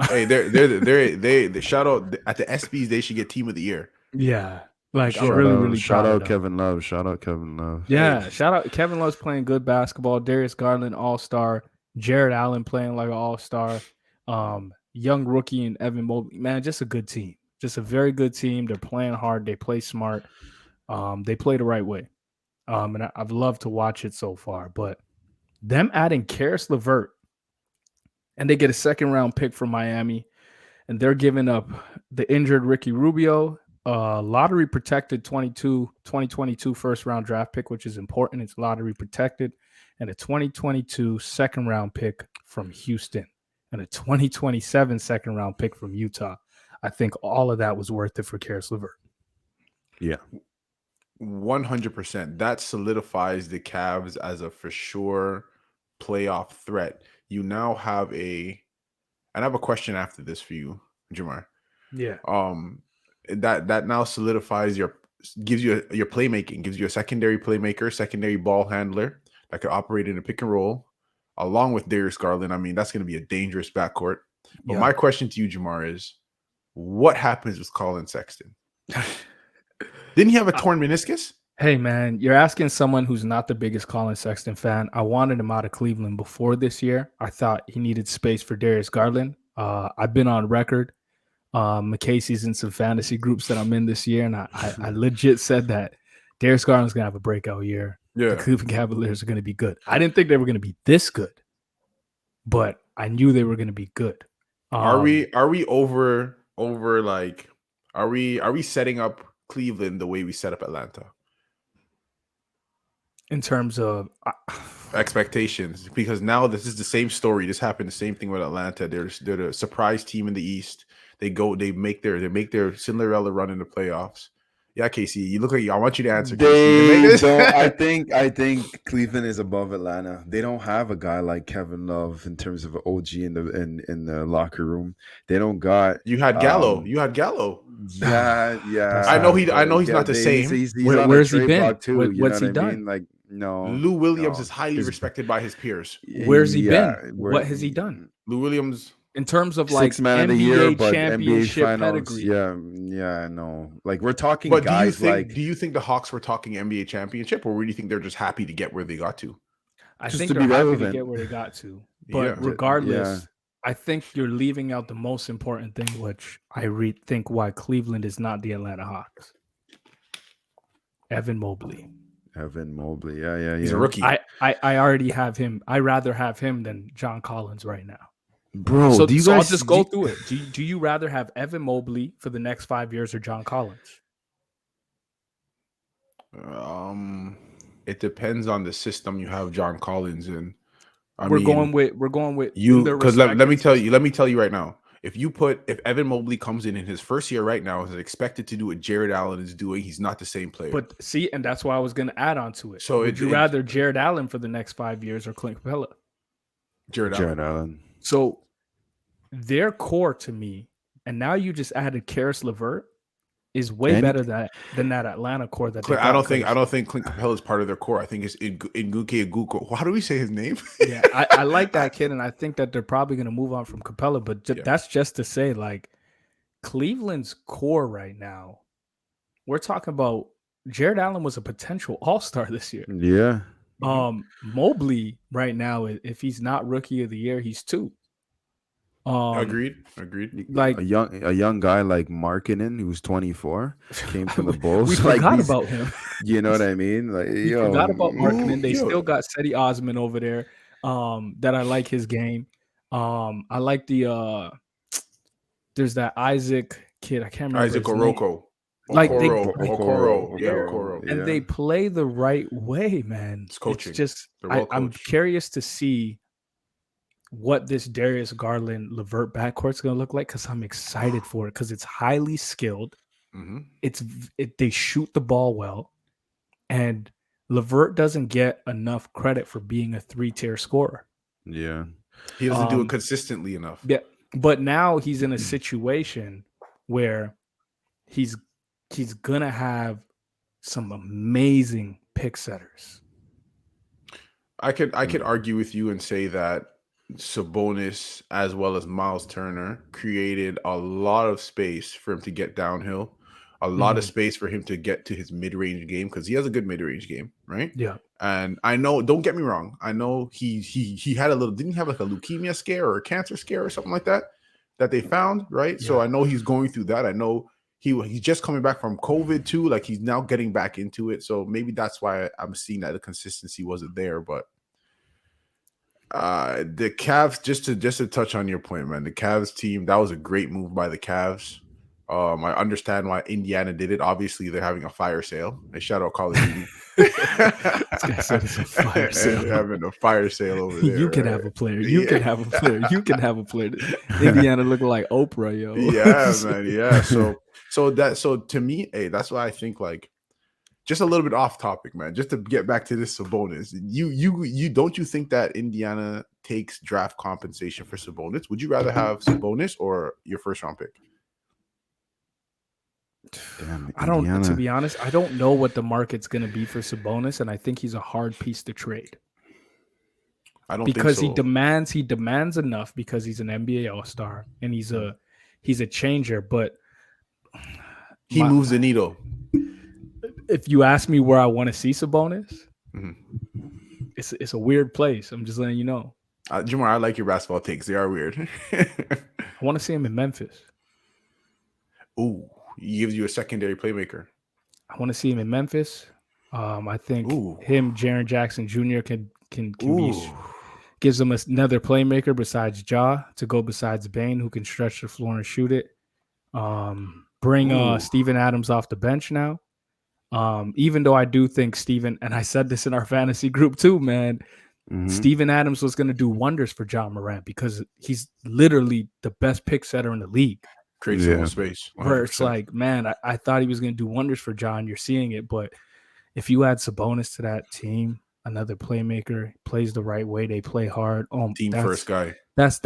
Hey, they shout out at the SBs. They should get Team of the Year. Yeah, like I'm Sure. really Shout proud of out them. Kevin Love. Shout out Kevin Love. Yeah, Hey. shout out Kevin Love's playing good basketball. Darius Garland, all-star. Jared Allen playing like an all-star. Young rookie and Evan Mobley. Man, just a good team. Just a very good team. They're playing hard. They play smart. They play the right way. And I've loved to watch it so far. But them adding Karis LeVert, and they get a second-round pick from Miami, and they're giving up the injured Ricky Rubio, lottery protected 2022 first round draft pick, which is important. It's lottery protected, and a 2022 second round pick from Houston and a 2027 second round pick from Utah. I think all of that was worth it for Karis LeVert. Yeah. 100%. That solidifies the Cavs as a for sure playoff threat. You now have and I have a question after this for you, Jamar. Yeah. That now solidifies gives you your playmaking, gives you a secondary playmaker, secondary ball handler that could operate in a pick and roll, along with Darius Garland. I mean, that's going to be a dangerous backcourt. But my question to you, Jamar, is what happens with Colin Sexton? Didn't he have a torn meniscus? Hey, man, you're asking someone who's not the biggest Colin Sexton fan. I wanted him out of Cleveland before this year. I thought he needed space for Darius Garland. I've been on record. McCasey's in some fantasy groups that I'm in this year, and I legit said that Darius Garland's going to have a breakout year. Yeah. The Cleveland Cavaliers are going to be good. I didn't think they were going to be this good, but I knew they were going to be good. Are we over like are we setting up Cleveland the way we set up Atlanta? In terms of expectations, because now this is the same story. This happened the same thing with Atlanta. They're the surprise team in the East. They make their Cinderella run in the playoffs. Yeah, Casey, you look like I want you to answer. I think Cleveland is above Atlanta. They don't have a guy like Kevin Love in terms of an OG in the locker room. They don't got. You had Gallo. Yeah. I know he's not the same. Where's he been? Too, what's he done? Like no. Lou Williams is highly respected by his peers. Where's he been? What has he done? Lou Williams. In terms of like man NBA of the year, but championship NBA finals, pedigree. yeah, I know. Like we're talking but guys do you think the Hawks were talking NBA championship, or do you think they're just happy to get where they got to? I think they're happy to get where they got to. But regardless, I think you're leaving out the most important thing, which I think why Cleveland is not the Atlanta Hawks. Evan Mobley. Yeah. He's a rookie. I already have him. I rather have him than John Collins right now. Bro, so I'll just go through it. Do you rather have Evan Mobley for the next 5 years or John Collins? It depends on the system you have John Collins in. We're going with you, because let me tell you right now. If Evan Mobley comes in his first year right now is expected to do what Jared Allen is doing, he's not the same player. But see, and that's why I was going to add on to it. So would you rather Jared Allen for the next 5 years or Clint Capella? Jared Allen. So their core to me, and now you just added Karis LeVert, is way better than that Atlanta core. I don't think Clint Capella is part of their core. I think it's Nguke Aguko. How do we say his name? Yeah, I like that kid, and I think that they're probably going to move on from Capella. But that's just to say, like, Cleveland's core right now, we're talking about Jared Allen was a potential all-star this year. Yeah. Mobley right now, if he's not rookie of the year, he's 2. Agreed. Like a young guy like Markkinen, who's 24, came from the Bulls. We forgot about him. You know what I mean? Like we forgot about Markkinen. They still got Seti Osman over there. That I like his game. I like the there's that Isaac kid. I can't remember Isaac Oroko. Like Okoro. And they play the right way, man. It's coaching. It's just I'm curious to see what this Darius Garland LeVert backcourt's going to look like, because I'm excited for it, because it's highly skilled. Mm-hmm. They shoot the ball well, and LeVert doesn't get enough credit for being a 3-tier scorer. Yeah, he doesn't do it consistently enough. Yeah, but now he's in a situation where he's gonna have some amazing pick setters. I could argue with you and say that Sabonis as well as Miles Turner created a lot of space for him to get downhill, a lot of space for him to get to his mid-range game because he has a good mid-range game, right? Yeah. And I know, don't get me wrong, I know he had a little, didn't he have like a leukemia scare or a cancer scare or something like that they found, right? Yeah. So I know he's going through that. I know he's just coming back from COVID too, like he's now getting back into it. So maybe that's why I'm seeing that the consistency wasn't there, but the Cavs, just to touch on your point, man, the Cavs team, that was a great move by the Cavs. I understand why Indiana did it. Obviously, they're having a fire sale. They shout out Call of Duty. This guy said it's a fire sale. They're having a fire sale over there. You can have a player. You can have a player. You can have a player. Indiana looking like Oprah, yo. Yeah, man. Yeah. So to me, hey, that's why I think like. Just a little bit off topic, man. Just to get back to this Sabonis, you don't you think that Indiana takes draft compensation for Sabonis? Would you rather have Sabonis or your first round pick? Damn, I don't. Indiana. To be honest, I don't know what the market's going to be for Sabonis, and I think he's a hard piece to trade. I don't because think so. he demands enough because he's an NBA All-Star and he's a changer, but he moves the needle. If you ask me where I want to see Sabonis, it's a weird place. I'm just letting you know. Jamar, I like your basketball takes. They are weird. I want to see him in Memphis. Ooh, he gives you a secondary playmaker. I want to see him in Memphis. I think him, Jaren Jackson Jr. can be, gives them another playmaker besides Ja to go besides Bane, who can stretch the floor and shoot it. Bring Steven Adams off the bench now. Even though I do think Steven, and I said this in our fantasy group too, man, Steven Adams was going to do wonders for John Morant because he's literally the best pick setter in the league. Creates some space. 100%. Where it's like, man, I thought he was going to do wonders for John. You're seeing it, but if you add Sabonis to that team, another playmaker, plays the right way, they play hard. Team first guy. That's.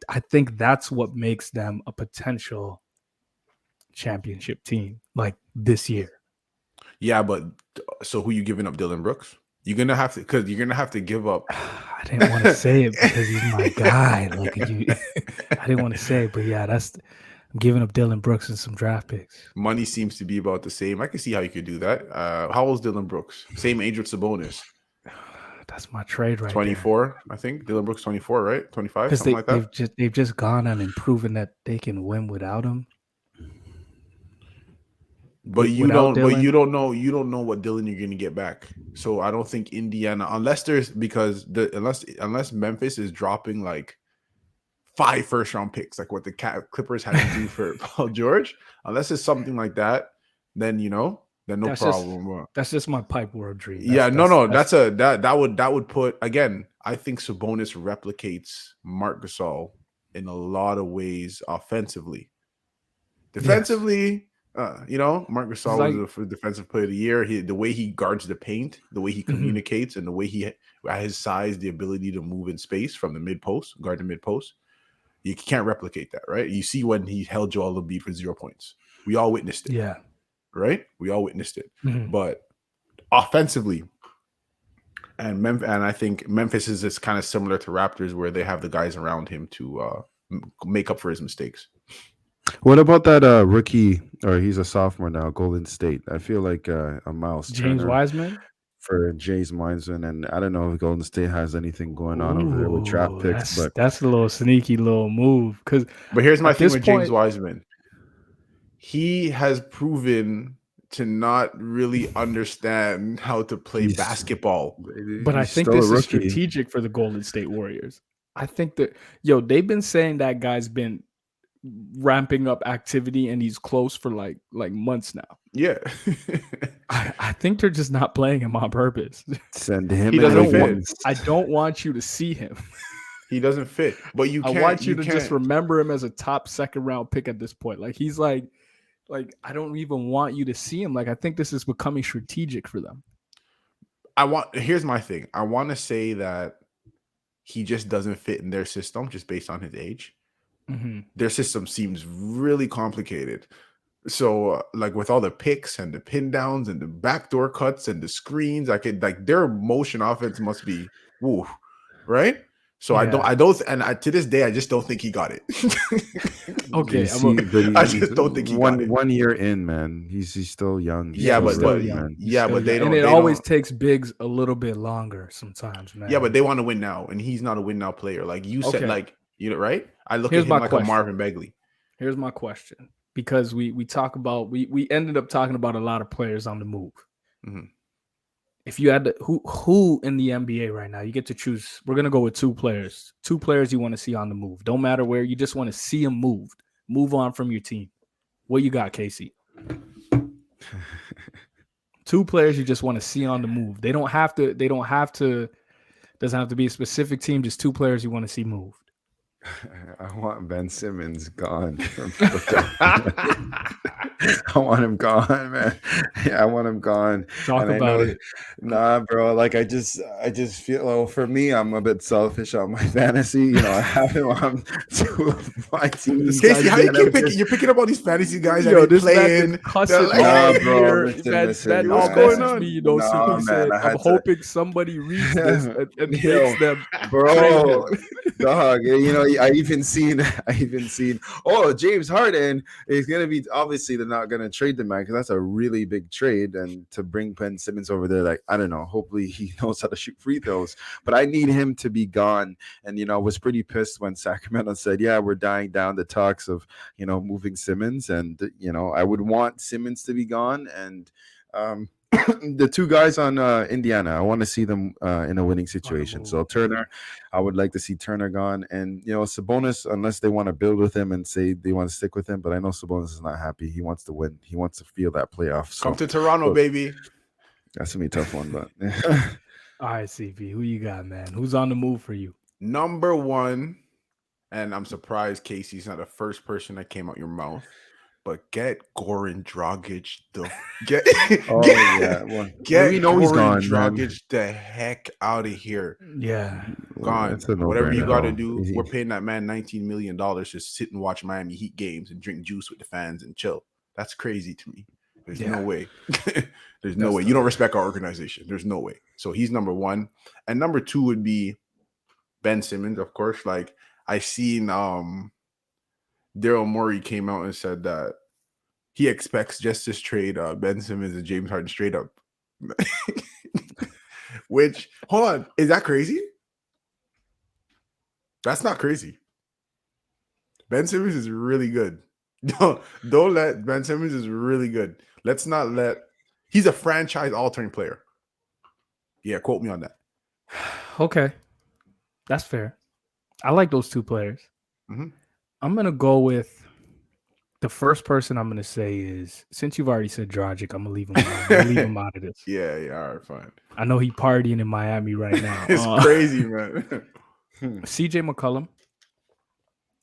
I think that's what makes them a potential championship team like this year. Yeah, but so who you giving up, Dylan Brooks? You're gonna have to, because you're gonna have to give up. I didn't want to say it because he's my guy. Like I didn't want to say it, but yeah, I'm giving up Dylan Brooks and some draft picks. Money seems to be about the same. I can see how you could do that. How old is Dylan Brooks? Same age with Sabonis. That's my trade right 24, there. I think. Dylan Brooks 24, right? 25, something like that. They've just gone on and proven that they can win without him. But you don't know what Dylan you're gonna get back. So I don't think Indiana, unless Memphis is dropping like 5 first-round picks, like what the Clippers had to do for Paul George, unless it's something like that, then no problem. That's just my pipe world dream. That would put, again, I think Sabonis replicates Marc Gasol in a lot of ways offensively. Defensively. Yes. Marc Gasol was a defensive player of the year. The way he guards the paint, the way he communicates, and the way he, at his size, the ability to move in space from the mid post, guard the mid post, you can't replicate that, right? You see when he held Joel Embiid for 0 points. We all witnessed it. Yeah. Right? We all witnessed it. But offensively, and I think Memphis is just kind of similar to Raptors, where they have the guys around him to make up for his mistakes. What about that rookie, or he's a sophomore now, Golden State? I feel like a Miles James Wiseman for James Wiseman, and I don't know if Golden State has anything going on over there with draft picks, but that's a little sneaky little move. But here's my thing with James Wiseman: he has proven to not really understand how to play basketball. But I think this is strategic for the Golden State Warriors. I think that they've been saying that guy's been ramping up activity and he's close for like months now. Yeah. I think they're just not playing him on purpose. Send him. He doesn't fit. I don't want you to see him. He doesn't fit. But I want you to just remember him as a top second round pick at this point. Like he's like I don't even want you to see him. Like I think this is becoming strategic for them. Here's my thing. I want to say that he just doesn't fit in their system just based on his age. Their system seems really complicated. So like with all the picks and the pin downs and the backdoor cuts and the screens, I could like their motion offense must be woo, right? So to this day, I just don't think he got it. Okay, I just don't think he got it. 1 year in, man. He's still young. Yeah, but they don't. And it always takes bigs a little bit longer sometimes, man. Yeah, but they want to win now, and he's not a win now player. Like you said, like right? I look at him like a Marvin Bagley. Here's my question, because we talk about we ended up talking about a lot of players on the move. Mm-hmm. If you had to, who in the NBA right now, you get to choose. We're gonna go with two players you want to see on the move. Don't matter where, you just want to see them move on from your team. What you got, Casey? Two players you just want to see on the move. Doesn't have to be a specific team, just two players you want to see moved. I want Ben Simmons gone. I want him gone, man. Yeah, I want him gone. Talk about it. Nah, bro. Like I just feel. Well, for me, I'm a bit selfish on my fantasy. I have him on two of my teams. Casey, how you keep picking? You're picking up all these fantasy guys that ain't playing. Bro, listen, all going on. Me, I'm hoping somebody reads this and makes them, bro. Dog, I even seen. Oh, James Harden is gonna be. Obviously, they're not gonna trade the man because that's a really big trade. And to bring Ben Simmons over there, like I don't know. Hopefully, he knows how to shoot free throws. But I need him to be gone. And I was pretty pissed when Sacramento said, "Yeah, we're dying down the talks of moving Simmons." And I would want Simmons to be gone. And the two guys on Indiana, I want to see them in a winning situation. So Turner, I would like to see Turner gone, and Sabonis, unless they want to build with him and say they want to stick with him. But I know Sabonis is not happy. He wants to win. He wants to feel that playoff. So, come to Toronto, baby. That's gonna be a tough one, but all right, CP, who you got, man? Who's on the move for you? Number one, and I'm surprised Casey's not the first person that came out your mouth. But get Goran Dragic get Goran Dragic the heck out of here. Yeah, gone. Whatever you got to do. We're paying that man $19 million to sit and watch Miami Heat games and drink juice with the fans and chill. That's crazy to me. There's no way. There's no way. You don't respect our organization. There's no way. So he's number one, and number two would be Ben Simmons, of course. Like I seen Daryl Morey came out and said that he expects just this trade Ben Simmons and James Harden straight up. Which, hold on, is that crazy? That's not crazy. Ben Simmons is really good. Don't let Ben Simmons is really good. Let's not let. He's a franchise-altering player. Yeah, quote me on that. Okay, that's fair. I like those two players. Mm-hmm. I'm gonna go with the first person. I'm gonna say is, since you've already said Dragic, I'm gonna leave him out. I'm gonna leave him out of this. Yeah, all right, fine. I know he partying in Miami right now. It's crazy, man. CJ McCollum.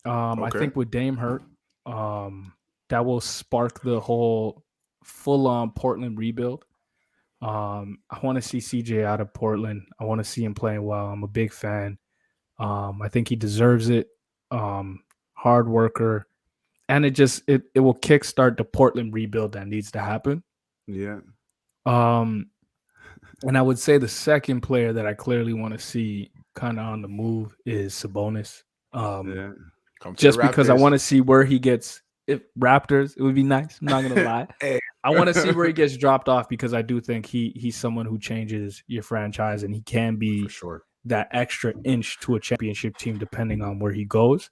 Okay. I think with Dame hurt, that will spark the whole full-on Portland rebuild. I want to see CJ out of Portland. I want to see him playing well. I'm a big fan. I think he deserves it. Hard worker, and it will kickstart the Portland rebuild that needs to happen. Yeah. And I would say the second player that I clearly want to see kind of on the move is Sabonis. Just because I want to see where he gets. If Raptors, it would be nice. I'm not gonna lie. I want to see where he gets dropped off, because I do think he's someone who changes your franchise, and he can be that extra inch to a championship team depending on where he goes.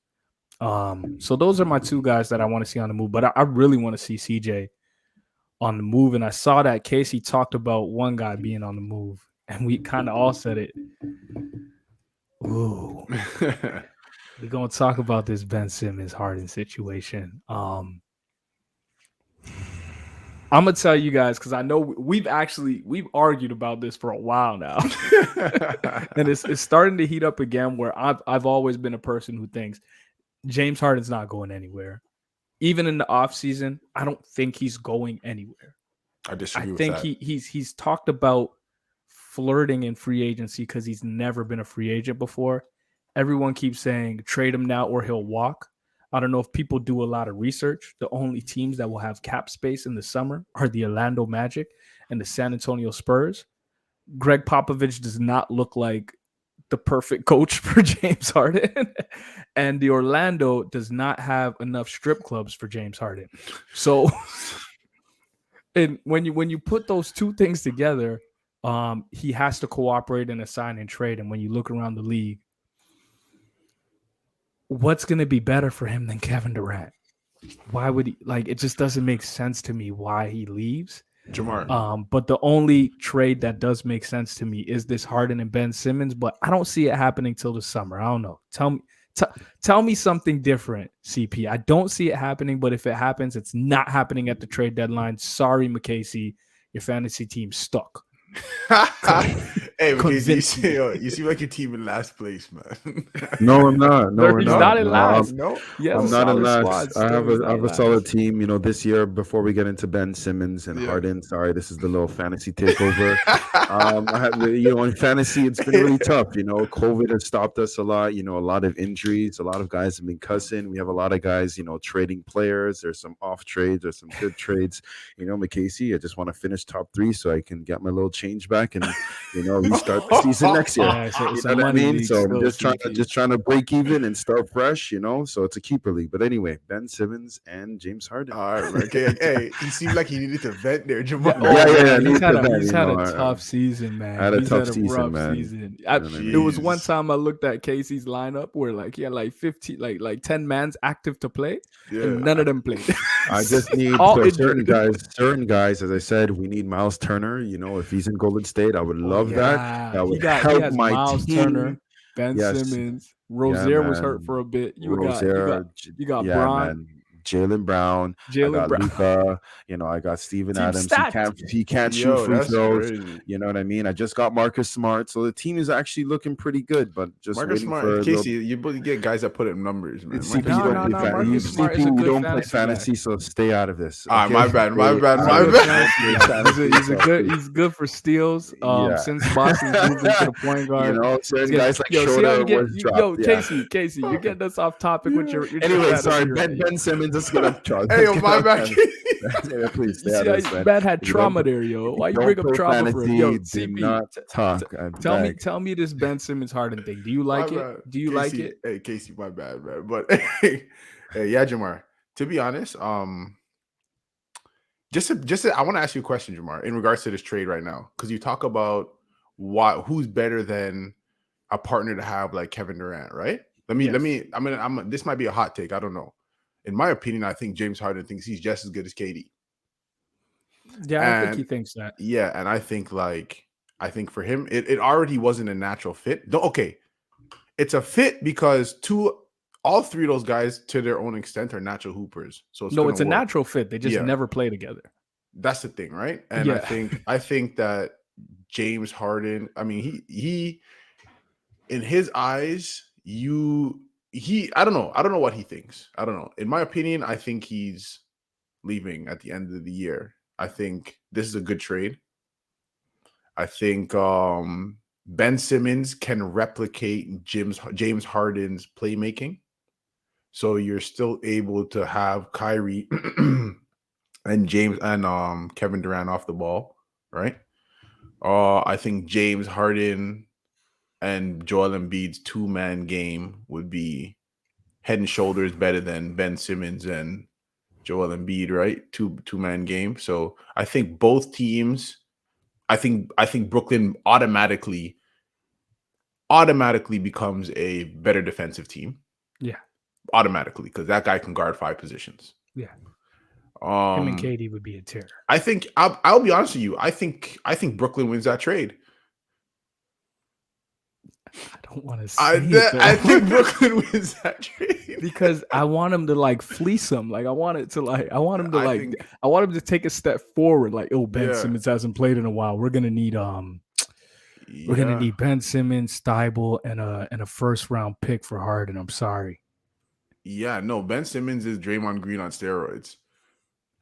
So those are my two guys that I want to see on the move. But I really want to see CJ on the move. And I saw that Casey talked about one guy being on the move, and we kind of all said it. Ooh. We're going to talk about this Ben Simmons Harden situation. I'm going to tell you guys, because I know we've argued about this for a while now. And it's starting to heat up again, where I've always been a person who thinks James Harden's not going anywhere. Even in the offseason, I don't think he's going anywhere. I disagree with that. I think he's talked about flirting in free agency because he's never been a free agent before. Everyone keeps saying trade him now or he'll walk. I don't know if people do a lot of research. The only teams that will have cap space in the summer are the Orlando Magic and the San Antonio Spurs. Greg Popovich does not look like the perfect coach for James Harden. And the Orlando does not have enough strip clubs for James Harden. So and when you put those two things together, he has to cooperate in a sign and trade. And when you look around the league, what's going to be better for him than Kevin Durant? Why would he, like, it just doesn't make sense to me why he leaves. Jamar. But the only trade that does make sense to me is this Harden and Ben Simmons, but I don't see it happening till the summer. I don't know. Tell me something different, CP. I don't see it happening, but if it happens, it's not happening at the trade deadline. Sorry, McCasey, your fantasy team's stuck. Hey, you seem like your team in last place, man. No, I'm not. No, we're He's not. not in last. No, Yeah, I'm not in last. Squad, I have a last. solid team. This year, before we get into Ben Simmons and Harden, sorry, this is the little fantasy takeover. I have, in fantasy, it's been really tough. COVID has stopped us a lot. A lot of injuries. A lot of guys have been cussing. We have a lot of guys, trading players. There's some off trades. There's some good trades. McCasey, I just want to finish top 3 so I can get my little change back and restart the season next year. Yeah, so You know what I mean? So I'm still, just trying to break even and start fresh, so it's a keeper league. But anyway, Ben Simmons and James Harden. All right, okay. Hey, he seemed like he needed to vent there, Jamal. Yeah. He's had a tough season, man. I had a He's tough had a season, rough man. season. There was one time I looked at Casey's lineup where he had 15, like 10 mans active to play, and none of them played. I just need certain guys. As I said, we need Miles Turner. If he's in Golden State, I would love that. That would help my Miles team. Turner, Ben Simmons, Rozier was hurt for a bit. You got Braun. Jaylen Brown, I got Luka, I got Steven Team Adams. stacked. He can't shoot free throws. Crazy. You know what I mean? I just got Marcus Smart, so the team is actually looking pretty good. But just Marcus waiting Smart, for Casey, you get guys that put up numbers, man. CP, Marcus Smart is a we good don't play fantasy fantasy, so stay out of this. All right, my bad. He's good for steals. Since Boston's moved into the point guard, certain guys like Schroeder was dropped. Casey, you're getting us off topic with your anyway. Sorry, Ben Simmons is gonna charge. Hey, my bad. Please stay out of this, man. Ben had trauma there, yo. Why you bring up trauma for him? Yo, CP, tell me this Ben Simmons Harden thing. Do you like it? Do you like it? Hey, Casey, my bad, man. But hey, Jamar. To be honest, I want to ask you a question, Jamar, in regards to this trade right now, because you talk about who's better than a partner to have like Kevin Durant, right? This might be a hot take. I don't know. In my opinion, I think James Harden thinks he's just as good as KD. Yeah, I think he thinks that. Yeah, and I think for him, it already wasn't a natural fit. Okay, it's a fit because all 3 of those guys, to their own extent, are natural hoopers. So it's a natural fit. They just never play together. That's the thing, right? And I think that James Harden, I mean, he in his eyes, I don't know what he thinks. I don't know. In my opinion, I think he's leaving at the end of the year. I think this is a good trade. I think Ben Simmons can replicate James Harden's playmaking. So you're still able to have Kyrie and Kevin Durant off the ball, right? I think James Harden and Joel Embiid's 2-man game would be head and shoulders better than Ben Simmons and Joel Embiid, right? Two-man game. So I think both teams, I think Brooklyn automatically becomes a better defensive team. Yeah. Automatically, because that guy can guard 5 positions. Yeah. Him and KD would be a tear. I think I'll be honest with you. I think Brooklyn wins that trade. I don't want to say I think Brooklyn wins that trade because I want him to fleece him. I want him to take a step forward. Ben Simmons hasn't played in a while. We're gonna need Ben Simmons, Steibel, and a first round pick for Harden. I'm sorry. Yeah, no, Ben Simmons is Draymond Green on steroids.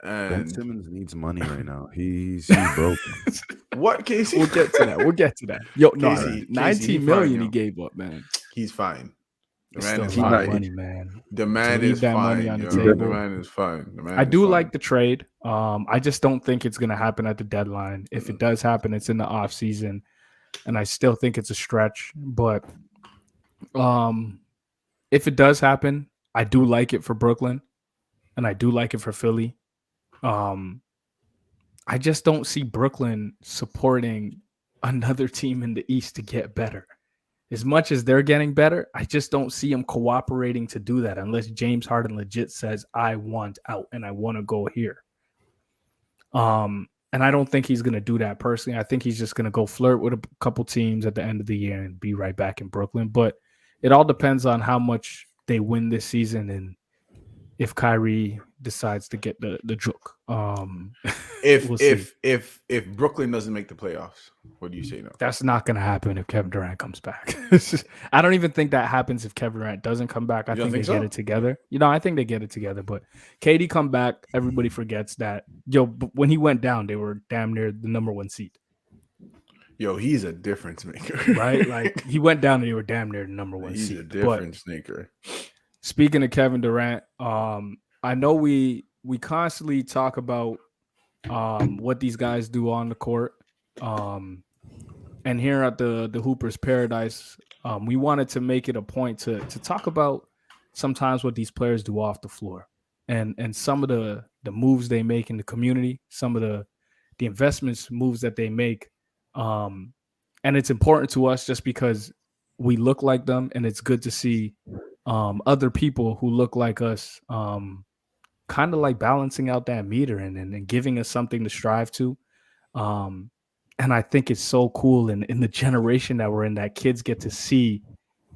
And Ben Simmons needs money right now. He's broke. What, Casey? We'll get to that. Yo, Casey, 19 million he gave up, man. He's fine. The It's man still is a lot of fine. money, man. The To man leave is that money fine. on the The table. man is fine. The man I is do fine. like the trade. I just don't think it's going to happen at the deadline. If it does happen, it's in the off season, and I still think it's a stretch. But if it does happen, I do like it for Brooklyn, and I do like it for Philly. I just don't see Brooklyn supporting another team in the East to get better. As much as they're getting better, I just don't see them cooperating to do that unless James Harden legit says, I want out and I want to go here. And I don't think he's going to do that personally. I think he's just going to go flirt with a couple teams at the end of the year and be right back in Brooklyn. But it all depends on how much they win this season and if Kyrie decides to get the juke. If Brooklyn doesn't make the playoffs, what do you say now? That's not going to happen if Kevin Durant comes back. I don't even think that happens if Kevin Durant doesn't come back. I think they get it together. I think they get it together. But KD come back, everybody forgets that. When he went down, they were damn near the number 1 seed. He's a difference maker, right? Like he went down and they were damn near the number 1 seed. He's a difference maker. Speaking of Kevin Durant, I know we constantly talk about what these guys do on the court. And here at the Hoopers Paradise, we wanted to make it a point to talk about sometimes what these players do off the floor and some of the moves they make in the community, some of the investments moves that they make. And it's important to us just because we look like them, and it's good to see other people who look like us kind of like balancing out that meter and giving us something to strive to. And I think it's so cool in the generation that we're in that kids get to see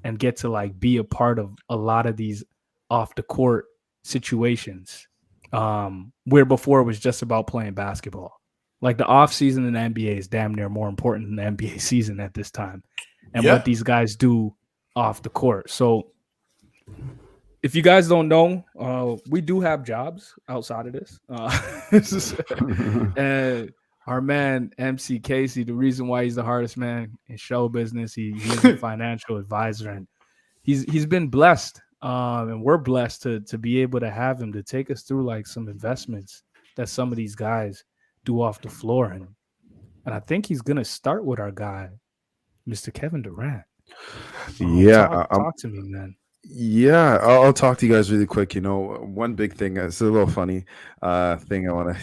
and get to like be a part of a lot of these off the court situations where before it was just about playing basketball. Like the off season in the NBA is damn near more important than the NBA season at this time and what these guys do off the court. So if you guys don't know, we do have jobs outside of this. And our man, MC Casey, the reason why he's the hardest man in show business, he is a financial advisor, and he's been blessed. And we're blessed to be able to have him to take us through like some investments that some of these guys do off the floor. And I think he's going to start with our guy, Mr. Kevin Durant. Talk to me, man. Yeah, I'll talk to you guys really quick. One big thing, it's a little funny thing I want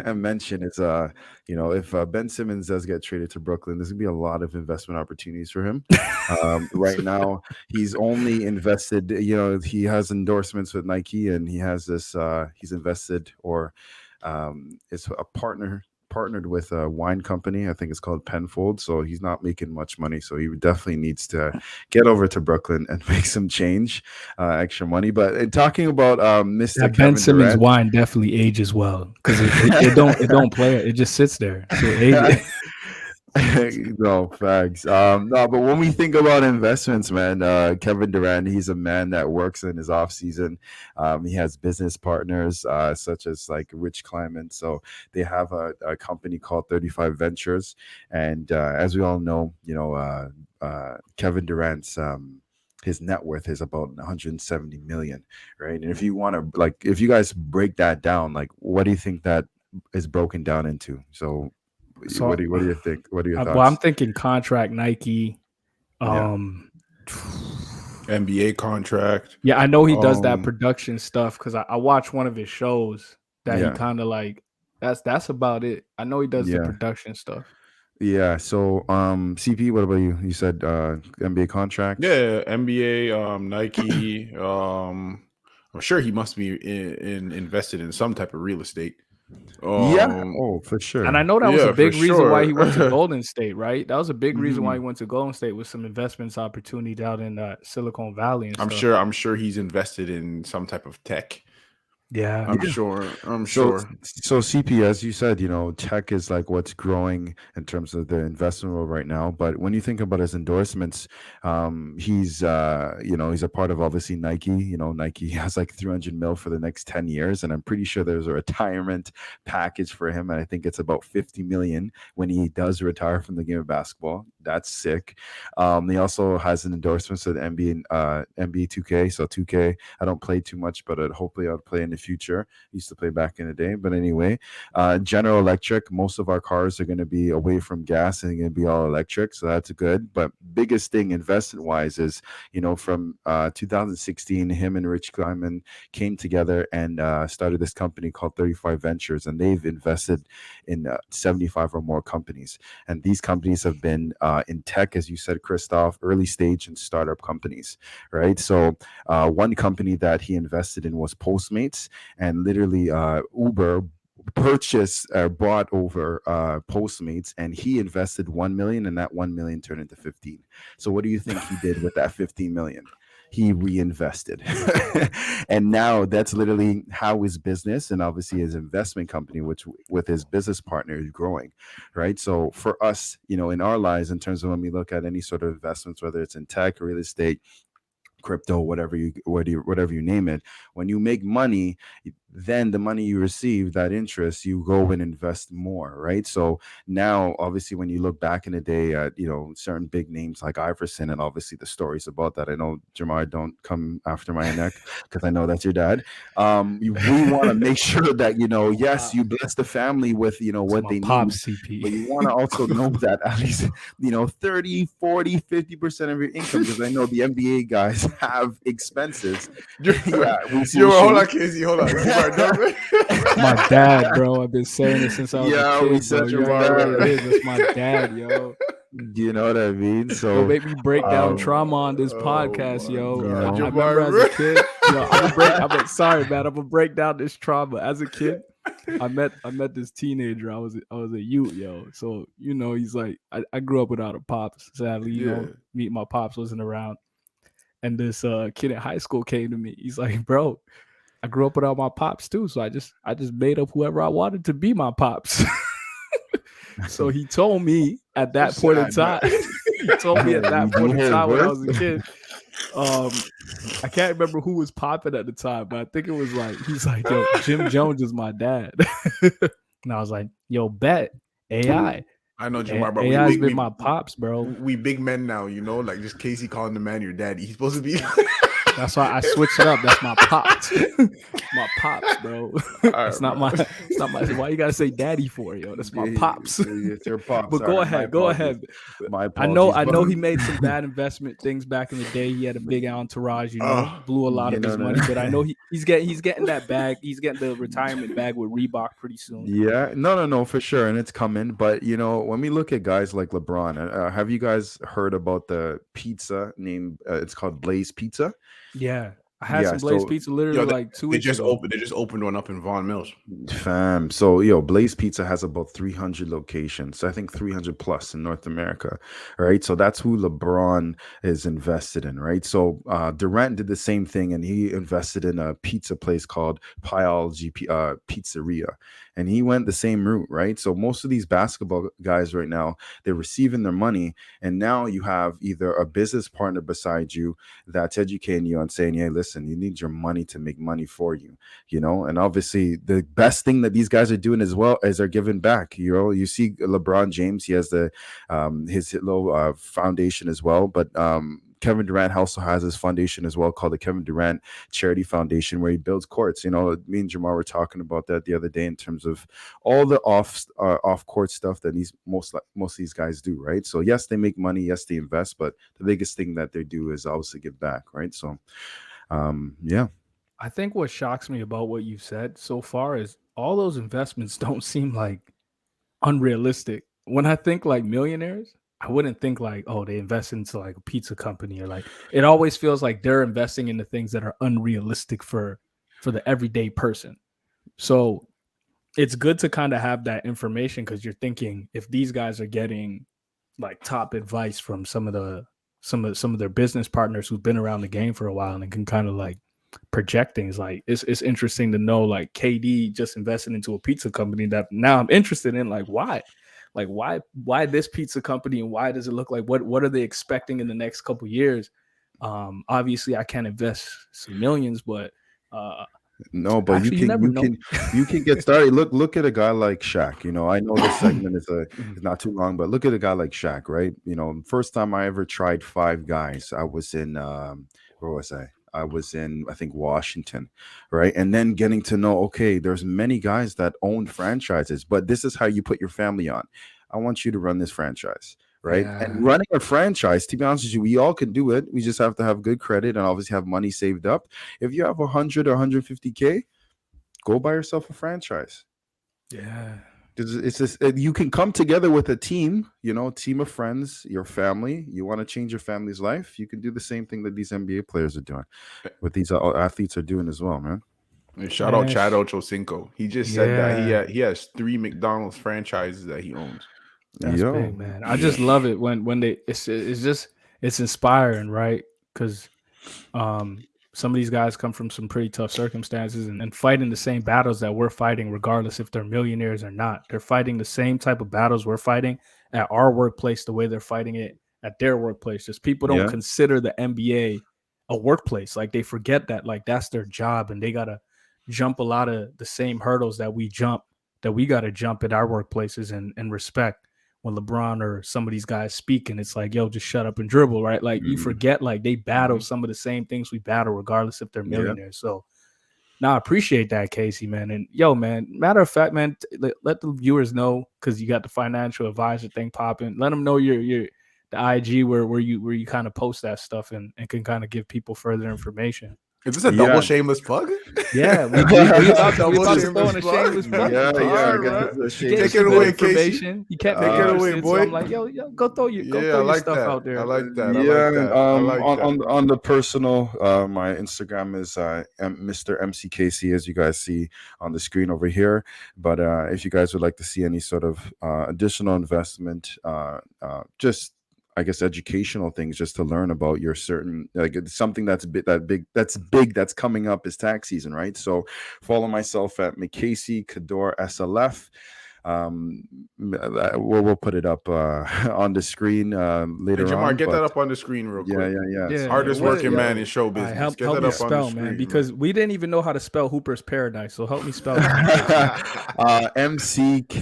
to mention is, if Ben Simmons does get traded to Brooklyn, there's going to be a lot of investment opportunities for him. Right now, he's only invested, he has endorsements with Nike, and he has this, he's invested or it's a partnered with a wine company. I think it's called Penfold. So he's not making much money. So he definitely needs to get over to Brooklyn and make some change, extra money. But talking about Mr. That Kevin Ben Simmons Durant, wine definitely ages well because it don't play it. It just sits there. So it ages. No, facts. No, but when we think about investments, man, Kevin Durant, he's a man that works in his off season. He has business partners such as like Rich Kleiman. So they have a company called 35 Ventures, and as we all know, Kevin Durant's his net worth is about 170 million, right? And if you want to, if you guys break that down, what do you think that is broken down into? So what do you think? What are your thoughts? Well, I'm thinking contract Nike, NBA contract. Yeah, I know he does that production stuff because I watched one of his shows that he kind of like. That's about it. I know he does the production stuff. Yeah. So, CP, what about you? You said NBA contract. Yeah, NBA, Nike. I'm sure he must be invested in some type of real estate. For sure. And I know that was a big reason why he went to Golden State, right? That was a big reason why he went to Golden State with some investments opportunity out in Silicon Valley. And I'm sure he's invested in some type of tech. Yeah. I'm sure. So CP, as you said, tech is like what's growing in terms of the investment world right now. But when you think about his endorsements, he's he's a part of obviously Nike. Nike has like 300 mil for the next 10 years, and I'm pretty sure there's a retirement package for him, and I think it's about 50 million when he does retire from the game of basketball. That's sick. He also has an endorsement with NBA 2K. So 2K, I don't play too much, but hopefully I'll play in the future. Used to play back in the day. But anyway, General Electric, most of our cars are going to be away from gas and going to be all electric. So that's good. But biggest thing investment wise is, from 2016, him and Rich Kleiman came together and started this company called 35 Ventures. And they've invested in 75 or more companies. And these companies have been in tech, as you said, Christoph, early stage and startup companies, right? So one company that he invested in was Postmates, and literally Uber bought over Postmates, and he invested 1 million, and that 1 million turned into 15. So what do you think he did with that 15 million? He reinvested. And now that's literally how his business and obviously his investment company, which with his business partner, is growing, right? So for us, in our lives, in terms of when we look at any sort of investments, whether it's in tech, real estate, crypto, whatever you name it, when you make money, then the money you receive, that interest, you go and invest more, right? So now obviously when you look back in the day at certain big names like Iverson, and obviously the stories about that, I know, Jamar, don't come after my neck because I know that's your dad. We want to make sure that yes, you bless the family with what they need, CP. but you want to also know that at least 30, 40, 50% of your income, because I know the NBA guys have expenses. Hold on, Casey. Hold on. My dad, bro. I've been saying it since I was a kid. We said your dad. What it is. That's my dad, yo. You know what I mean? So don't make me break down trauma on this podcast, yo. God. I remember as a kid. Sorry, man. I'm gonna break down this trauma. As a kid, I met this teenager. I was a youth, yo. So he's like, I grew up without a pops. Sadly, meeting my pops wasn't around. And this kid in high school came to me. He's like, bro, I grew up without my pops too. So I just made up whoever I wanted to be my pops. So he told me at that point in time, when I was a kid, I can't remember who was popping at the time, but I think it was he's like, yo, Jim Jones is my dad. And I was like, yo, bet AI. I know, Jamar, but AI's been my pops, bro. We big men now, like just Casey calling the man your daddy. He's supposed to be. That's why I switched it up. That's my pops. My pops, bro. It's not my. Why you gotta say daddy for, yo? That's my pops. It's your pops. But go ahead. My I know he made some bad investment things back in the day. He had a big entourage, blew a lot of his money. But I know he's getting that bag. He's getting the retirement bag with Reebok pretty soon. Yeah, no, for sure, and it's coming. But when we look at guys like LeBron, have you guys heard about the pizza named? It's called Blaze Pizza. Yeah, I had some Blaze Pizza literally 2 weeks ago. They just opened one up in Vaughan Mills. Fam. So, Blaze Pizza has about 300 locations. I think 300 plus in North America, right? So that's who LeBron is invested in, right? So Durant did the same thing, and he invested in a pizza place called Piology Pizzeria. And he went the same route, right? So most of these basketball guys right now, they're receiving their money, and now you have either a business partner beside you that's educating you on saying, hey, listen, you need your money to make money for you, and obviously the best thing that these guys are doing as well is they're giving back. You see LeBron James, he has his little foundation as well, but Kevin Durant also has his foundation as well called the Kevin Durant Charity Foundation, where he builds courts. Me and Jamar were talking about that the other day in terms of all the off court stuff that most of these guys do, right? So yes, they make money, yes, they invest, but the biggest thing that they do is obviously give back, right? So yeah. I think what shocks me about what you've said so far is all those investments don't seem like unrealistic. When I think like millionaires, I wouldn't think like, oh, they invest into like a pizza company, or it always feels like they're investing into things that are unrealistic for the everyday person. So it's good to kind of have that information, because you're thinking if these guys are getting like top advice from some of their business partners who've been around the game for a while and can kind of like projecting. Is like it's interesting to know like KD just invested into a pizza company that now I'm interested in. Like why this pizza company, and why does it look like what are they expecting in the next couple years? Obviously I can't invest some millions, but no, but actually you can get started. Look at a guy like Shaq. You know, I know this segment is not too long, but look at a guy like Shaq, right? You know, first time I ever tried Five Guys, I was in where was I? I was in, I think, Washington, right? And then getting to know, okay, there's many guys that own franchises, but this is how you put your family on. I want you to run this franchise, right? Yeah. And running a franchise, to be honest with you, we all can do it. We just have to have good credit and obviously have money saved up. If you have 100 or 150K, go buy yourself a franchise. Yeah. It's just you can come together with a team, you know, team of friends, your family. You want to change your family's life, you can do the same thing that these NBA players are doing, what these athletes are doing as well, man. And shout out Chad Ochocinco. He just said that he has 3 McDonald's franchises that he owns. That's big, man. I just love it when they it's inspiring, right? Because some of these guys come from some pretty tough circumstances and fighting the same battles that we're fighting, regardless if they're millionaires or not. They're fighting the same type of battles we're fighting at our workplace, the way they're fighting it at their workplace. Just people don't consider the NBA a workplace. Like they forget that, like that's their job, and they gotta jump a lot of the same hurdles that we gotta jump at our workplaces and respect. When LeBron or some of these guys speak, and it's like, yo, just shut up and dribble, right? Like you forget, like they battle some of the same things we battle, regardless if they're millionaires. So now I appreciate that, Casey, man. And yo, man, matter of fact, man, let the viewers know, because you got the financial advisor thing popping. Let them know your the IG where you kind of post that stuff and can kind of give people further information. Is this a double shameless plug? Yeah, we about to throw in a shameless plug. Take it away, Casey. You can't take it away, boy. So I'm like, yo, go throw your stuff out there. I like that. On the personal, my Instagram is Mr. MCKC, as you guys see on the screen over here. But if you guys would like to see any sort of additional investment, just I guess educational things, just to learn about your certain, like something that's that's coming up is tax season, right? So follow myself at McCasey Kador SLF. We'll put it up on the screen later on. Jamar, get that up on the screen real quick. Yeah. Hardest working man in show business. Help that me up spell, on the screen, man, because we didn't even know how to spell Hooper's Paradise. So help me spell it. MCKASEY.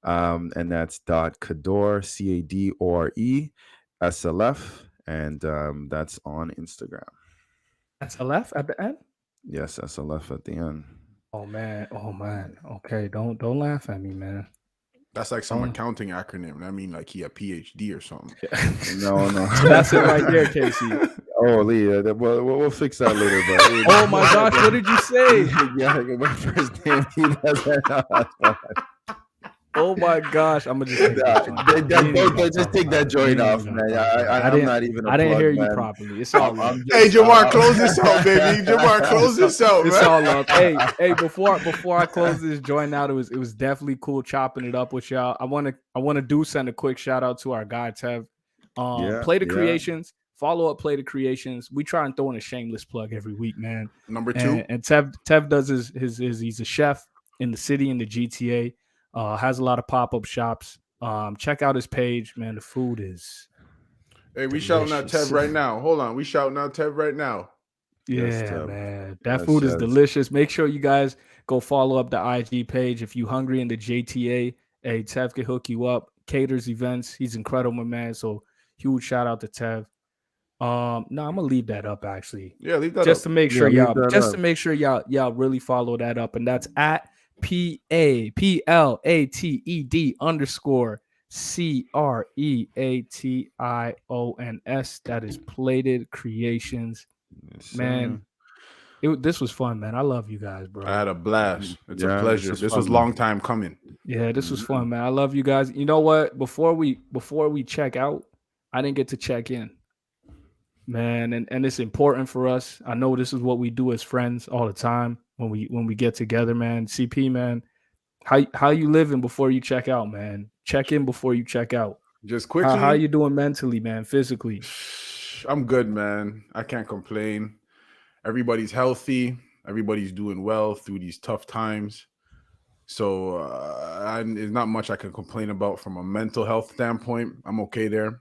And that's .Kador CADORE SLF, and that's on Instagram. That's LF at the end? Yes, SLF at the end. Oh man. Okay, don't laugh at me, man. That's like some accounting acronym. I mean, like he a PhD or something. No. That's it right there, Casey. Oh, Lee, we'll fix that later. But oh my gosh, what did you say? Yeah, my first name. He doesn't. Oh my gosh, I'm gonna just take take that joint off, man. I'm not even. I didn't hear you properly. It's all up. Hey, Jamar, close this out, baby. Jamar, close this out, man. It's all up. Hey, before I close this joint out, it was definitely cool chopping it up with y'all. I wanna send a quick shout out to our guy Tev. Play the Creations. Follow up Play the Creations. We try and throw in a shameless plug every week, man. Number 2. And Tev does his he's a chef in the city, in the GTA. Has a lot of pop-up shops. Check out his page, man. The food is Hey, we shouting out Tev right now. Hold on. We shouting out Tev right now. Yeah, yes, man. That food is delicious. Make sure you guys go follow up the IG page. If you hungry in the JTA, hey, Tev can hook you up. Caters events. He's incredible, man. So huge shout out to Tev. No, I'm gonna leave that up actually. Yeah, leave that just up. to make sure to make sure y'all really follow that up. And that's at PAPLATED_CREATIONS. That is Plated Creations. Yes, man, this was fun, man. I love you guys, bro. I had a blast. It's a pleasure. This was a long time coming. Yeah, this was fun, man. I love you guys. You know what? Before we check out, I didn't get to check in, man, and it's important for us. I know this is what we do as friends all the time when we get together, man. CP, man, how you living before you check out, man? Check in before you check out. Just quickly, how you doing mentally, man? Physically, I'm good, man. I can't complain. everybody's healthy. Everybody's doing well through these tough times. So there's not much I can complain about from a mental health standpoint. I'm okay there.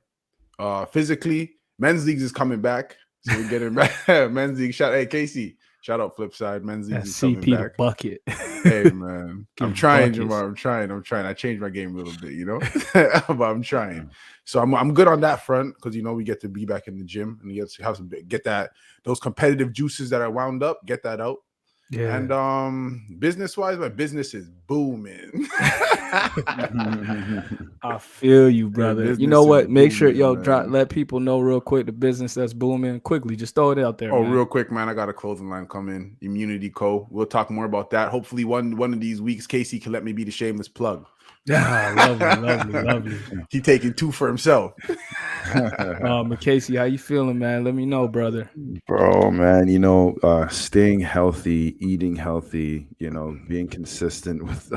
Physically, men's leagues is coming back. So we're getting back. Men's league. Hey, Casey. Shout out Flipside. Men's league is coming CP back. The bucket. Hey, man. I'm trying, Jamar. I'm trying. I changed my game a little bit, you know? But I'm trying. So I'm good on that front because, you know, we get to be back in the gym and get to have get those competitive juices that I wound up, get that out. Yeah. And business-wise, my business is booming. I feel you, brother. You know what? Make sure, let people know real quick the business that's booming quickly. Just throw it out there. Man. Real quick, man. I got a clothing line coming. Immunity Co. We'll talk more about that. Hopefully, one of these weeks, Casey can let me be the shameless plug. Lovely. He taking 2 for himself. Casey, how you feeling, man? Let me know, brother. Bro, man, you know, staying healthy, eating healthy, you know, being consistent with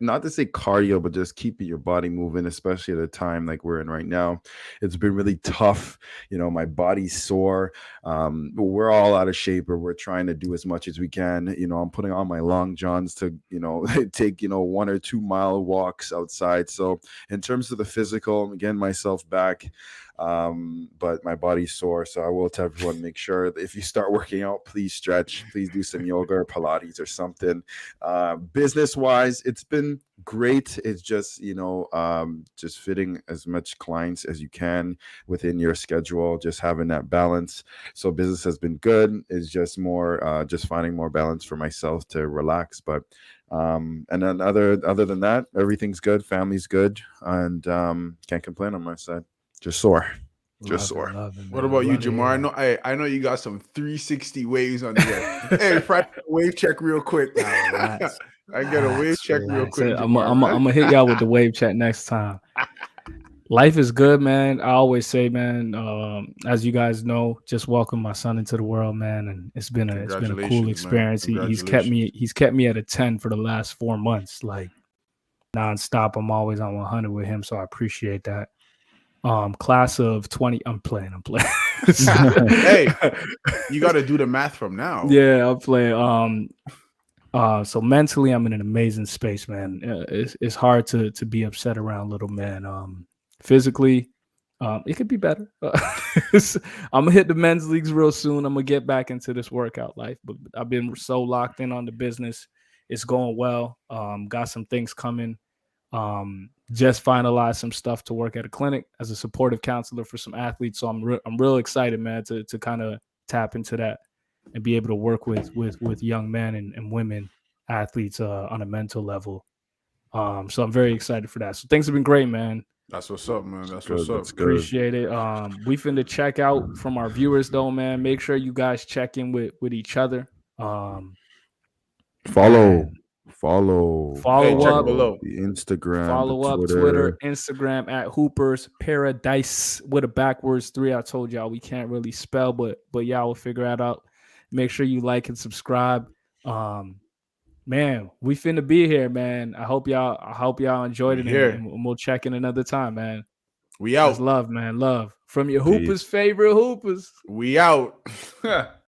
not to say cardio, but just keeping your body moving, especially at a time like we're in right now. It's been really tough. You know, my body's sore. We're all out of shape, or we're trying to do as much as we can. You know, I'm putting on my long johns to, you know, take, 1 or 2 mile walks outside. So in terms of the physical, I'm getting myself back. But my body's sore, so I will tell everyone, make sure that if you start working out, please stretch, please do some yoga or Pilates or something. Business wise, it's been great. It's just, just fitting as much clients as you can within your schedule, just having that balance. So business has been good. It's just more just finding more balance for myself to relax. But and then other than that, everything's good, family's good, and can't complain on my side. Just sore. What about you, Jamar? I know you got some 360 waves on the way. Hey, Friday, wave check real quick. I get a wave check real quick. I'm gonna hit y'all with the wave check next time. Life is good, man. I always say, man, as you guys know, just welcome my son into the world, man, and it's been a cool experience. He's kept me at a 10 for the last 4 months, like nonstop. I'm always on 100 with him, so I appreciate that. Class of 20. I'm playing. Hey, you got to do the math from now. Yeah, I'm playing. So mentally, I'm in an amazing space, man. It's hard to be upset around little man. Physically, it could be better. I'm gonna hit the men's leagues real soon. I'm gonna get back into this workout life, but I've been so locked in on the business. It's going well. Got some things coming. Just finalized some stuff to work at a clinic as a supportive counselor for some athletes. So I'm real excited, man, to kind of tap into that and be able to work with young men and women athletes on a mental level. So I'm very excited for that. So things have been great, man. That's what's up, man. That's what's up. Appreciate it. We finna check out from our viewers though, man. Make sure you guys check in with each other. Follow up below the Instagram, follow up Twitter, Instagram at Hoopers Paradise with a backwards 3. I told y'all we can't really spell, but y'all will figure that out. Make sure you like and subscribe. Man, we finna be here, man. I hope y'all enjoyed it, and we'll check in another time, man. We out. That's love, man. Love from your Hoopers favorite Hoopers. We out.